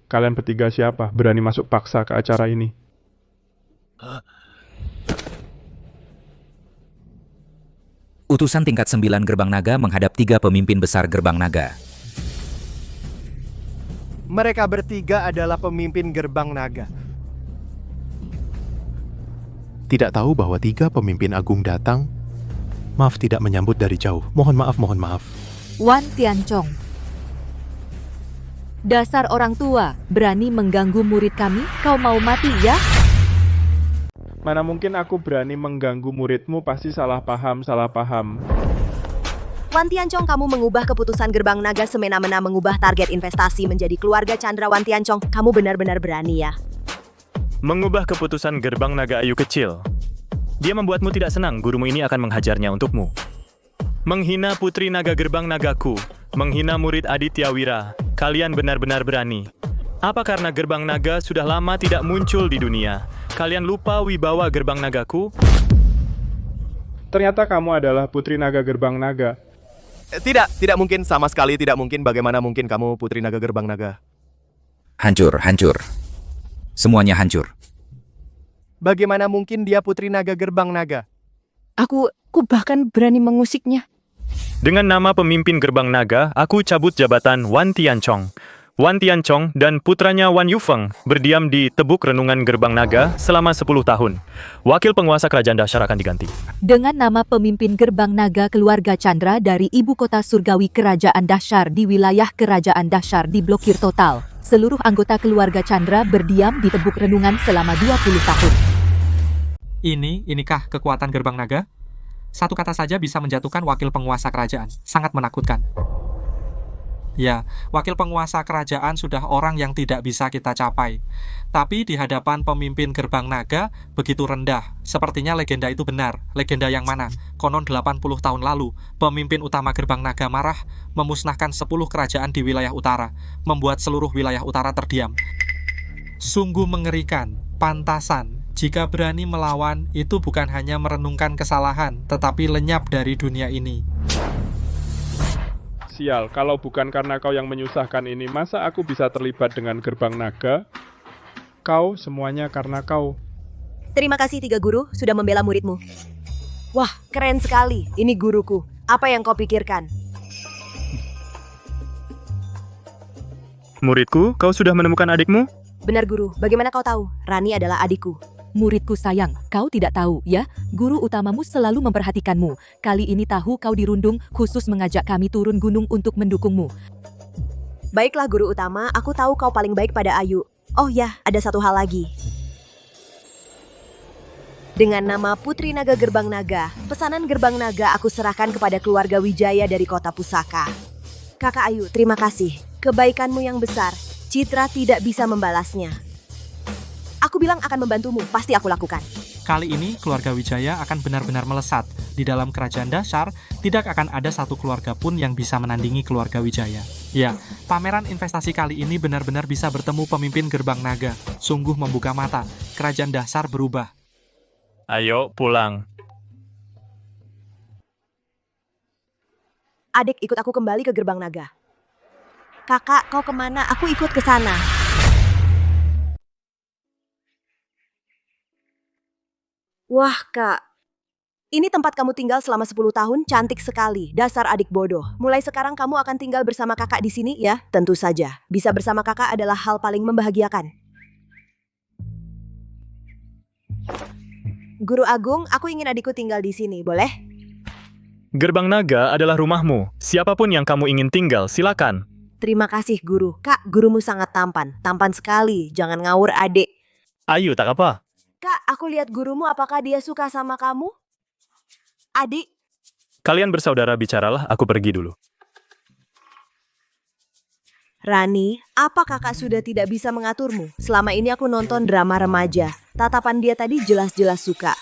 Kalian bertiga siapa? Berani masuk paksa ke acara ini? Utusan tingkat 9 Gerbang Naga menghadap 3 pemimpin besar Gerbang Naga. Mereka bertiga adalah pemimpin Gerbang Naga. Tidak tahu bahwa 3 pemimpin agung datang? Maaf tidak menyambut dari jauh. Mohon maaf, mohon maaf. Wan Tianchong. Dasar orang tua, berani mengganggu murid kami? Kau mau mati ya? Mana mungkin aku berani mengganggu muridmu, pasti salah paham. Wan Tianchong, kamu mengubah keputusan Gerbang Naga semena-mena, mengubah target investasi menjadi keluarga Chandra. Wan Tianchong, kamu benar-benar berani ya. Mengubah keputusan Gerbang Naga Ayu kecil. Dia membuatmu tidak senang, gurumu ini akan menghajarnya untukmu. Menghina putri naga Gerbang Nagaku, menghina murid Aditya Wira. Kalian benar-benar berani. Apa karena Gerbang Naga sudah lama tidak muncul di dunia? Kalian lupa wibawa Gerbang Nagaku? Ternyata kamu adalah putri naga Gerbang Naga. Tidak mungkin, sama sekali tidak mungkin. Bagaimana mungkin kamu putri naga Gerbang Naga? Hancur. Semuanya hancur. Bagaimana mungkin dia putri naga Gerbang Naga? Aku bahkan berani mengusiknya. Dengan nama pemimpin Gerbang Naga, aku cabut jabatan Wan Tianchong. Wan Tianchong dan putranya Wan Yufeng berdiam di Tebuk Renungan Gerbang Naga selama 10 tahun. Wakil penguasa kerajaan dahsyat akan diganti. Dengan nama pemimpin Gerbang Naga keluarga Chandra dari ibu kota surgawi Kerajaan Dahsyar di wilayah Kerajaan Dahsyar diblokir total. Seluruh anggota keluarga Chandra berdiam di Tebuk Renungan selama 20 tahun. Inikah kekuatan Gerbang Naga? Satu kata saja bisa menjatuhkan wakil penguasa kerajaan. Sangat menakutkan. Ya, wakil penguasa kerajaan sudah orang yang tidak bisa kita capai. Tapi di hadapan pemimpin Gerbang Naga begitu rendah. Sepertinya legenda itu benar. Legenda yang mana? Konon 80 tahun lalu, pemimpin utama Gerbang Naga marah, memusnahkan 10 kerajaan di wilayah utara, membuat seluruh wilayah utara terdiam. Sungguh mengerikan, pantasan. Jika berani melawan, itu bukan hanya merenungkan kesalahan, tetapi lenyap dari dunia ini. Sial, kalau bukan karena kau yang menyusahkan ini, masa aku bisa terlibat dengan Gerbang Naga? Kau, semuanya karena kau. Terima kasih 3 guru sudah membela muridmu. Wah, keren sekali. Ini guruku. Apa yang kau pikirkan? Muridku, kau sudah menemukan adikmu? Benar guru, bagaimana kau tahu? Rani adalah adikku. Muridku sayang, kau tidak tahu, ya? Guru utamamu selalu memperhatikanmu. Kali ini tahu kau dirundung, khusus mengajak kami turun gunung untuk mendukungmu. Baiklah guru utama, aku tahu kau paling baik pada Ayu. Oh ya, ada satu hal lagi. Dengan nama Putri Naga Gerbang Naga, pesanan Gerbang Naga aku serahkan kepada keluarga Wijaya dari kota Pusaka. Kakak Ayu, terima kasih. Kebaikanmu yang besar, Citra tidak bisa membalasnya. Aku bilang akan membantumu, pasti aku lakukan. Kali ini keluarga Wijaya akan benar-benar melesat. Di dalam kerajaan Dahsyar, tidak akan ada satu keluarga pun yang bisa menandingi keluarga Wijaya. Ya, pameran investasi kali ini benar-benar bisa bertemu pemimpin Gerbang Naga. Sungguh membuka mata, kerajaan Dahsyar berubah. Ayo pulang. Adik, ikut aku kembali ke Gerbang Naga. Kakak, kau kemana? Aku ikut ke sana. Wah, Kak. Ini tempat kamu tinggal selama 10 tahun, cantik sekali. Dasar adik bodoh. Mulai sekarang kamu akan tinggal bersama kakak di sini, ya? Tentu saja. Bisa bersama kakak adalah hal paling membahagiakan. Guru Agung, aku ingin adikku tinggal di sini, boleh? Gerbang Naga adalah rumahmu. Siapapun yang kamu ingin tinggal, silakan. Terima kasih, Guru. Kak, gurumu sangat tampan. Tampan sekali. Jangan ngawur, adik. Ayo, tak apa. Kak, aku lihat gurumu, apakah dia suka sama kamu? Adik. Kalian bersaudara bicaralah, aku pergi dulu. Rani, apa kakak sudah tidak bisa mengaturmu? Selama ini aku nonton drama remaja. Tatapan dia tadi jelas-jelas suka.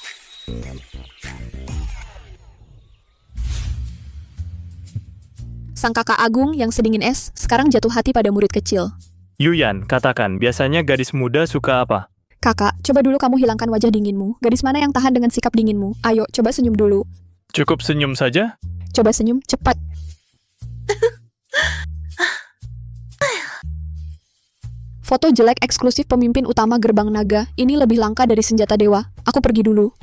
Sang kakak agung yang sedingin es, sekarang jatuh hati pada murid kecil. Yuyan, katakan, biasanya gadis muda suka apa? Kakak, coba dulu kamu hilangkan wajah dinginmu. Gadis mana yang tahan dengan sikap dinginmu? Ayo, coba senyum dulu. Cukup senyum saja? Coba senyum, cepat. Foto jelek eksklusif pemimpin utama Gerbang Naga. Ini lebih langka dari senjata dewa. Aku pergi dulu.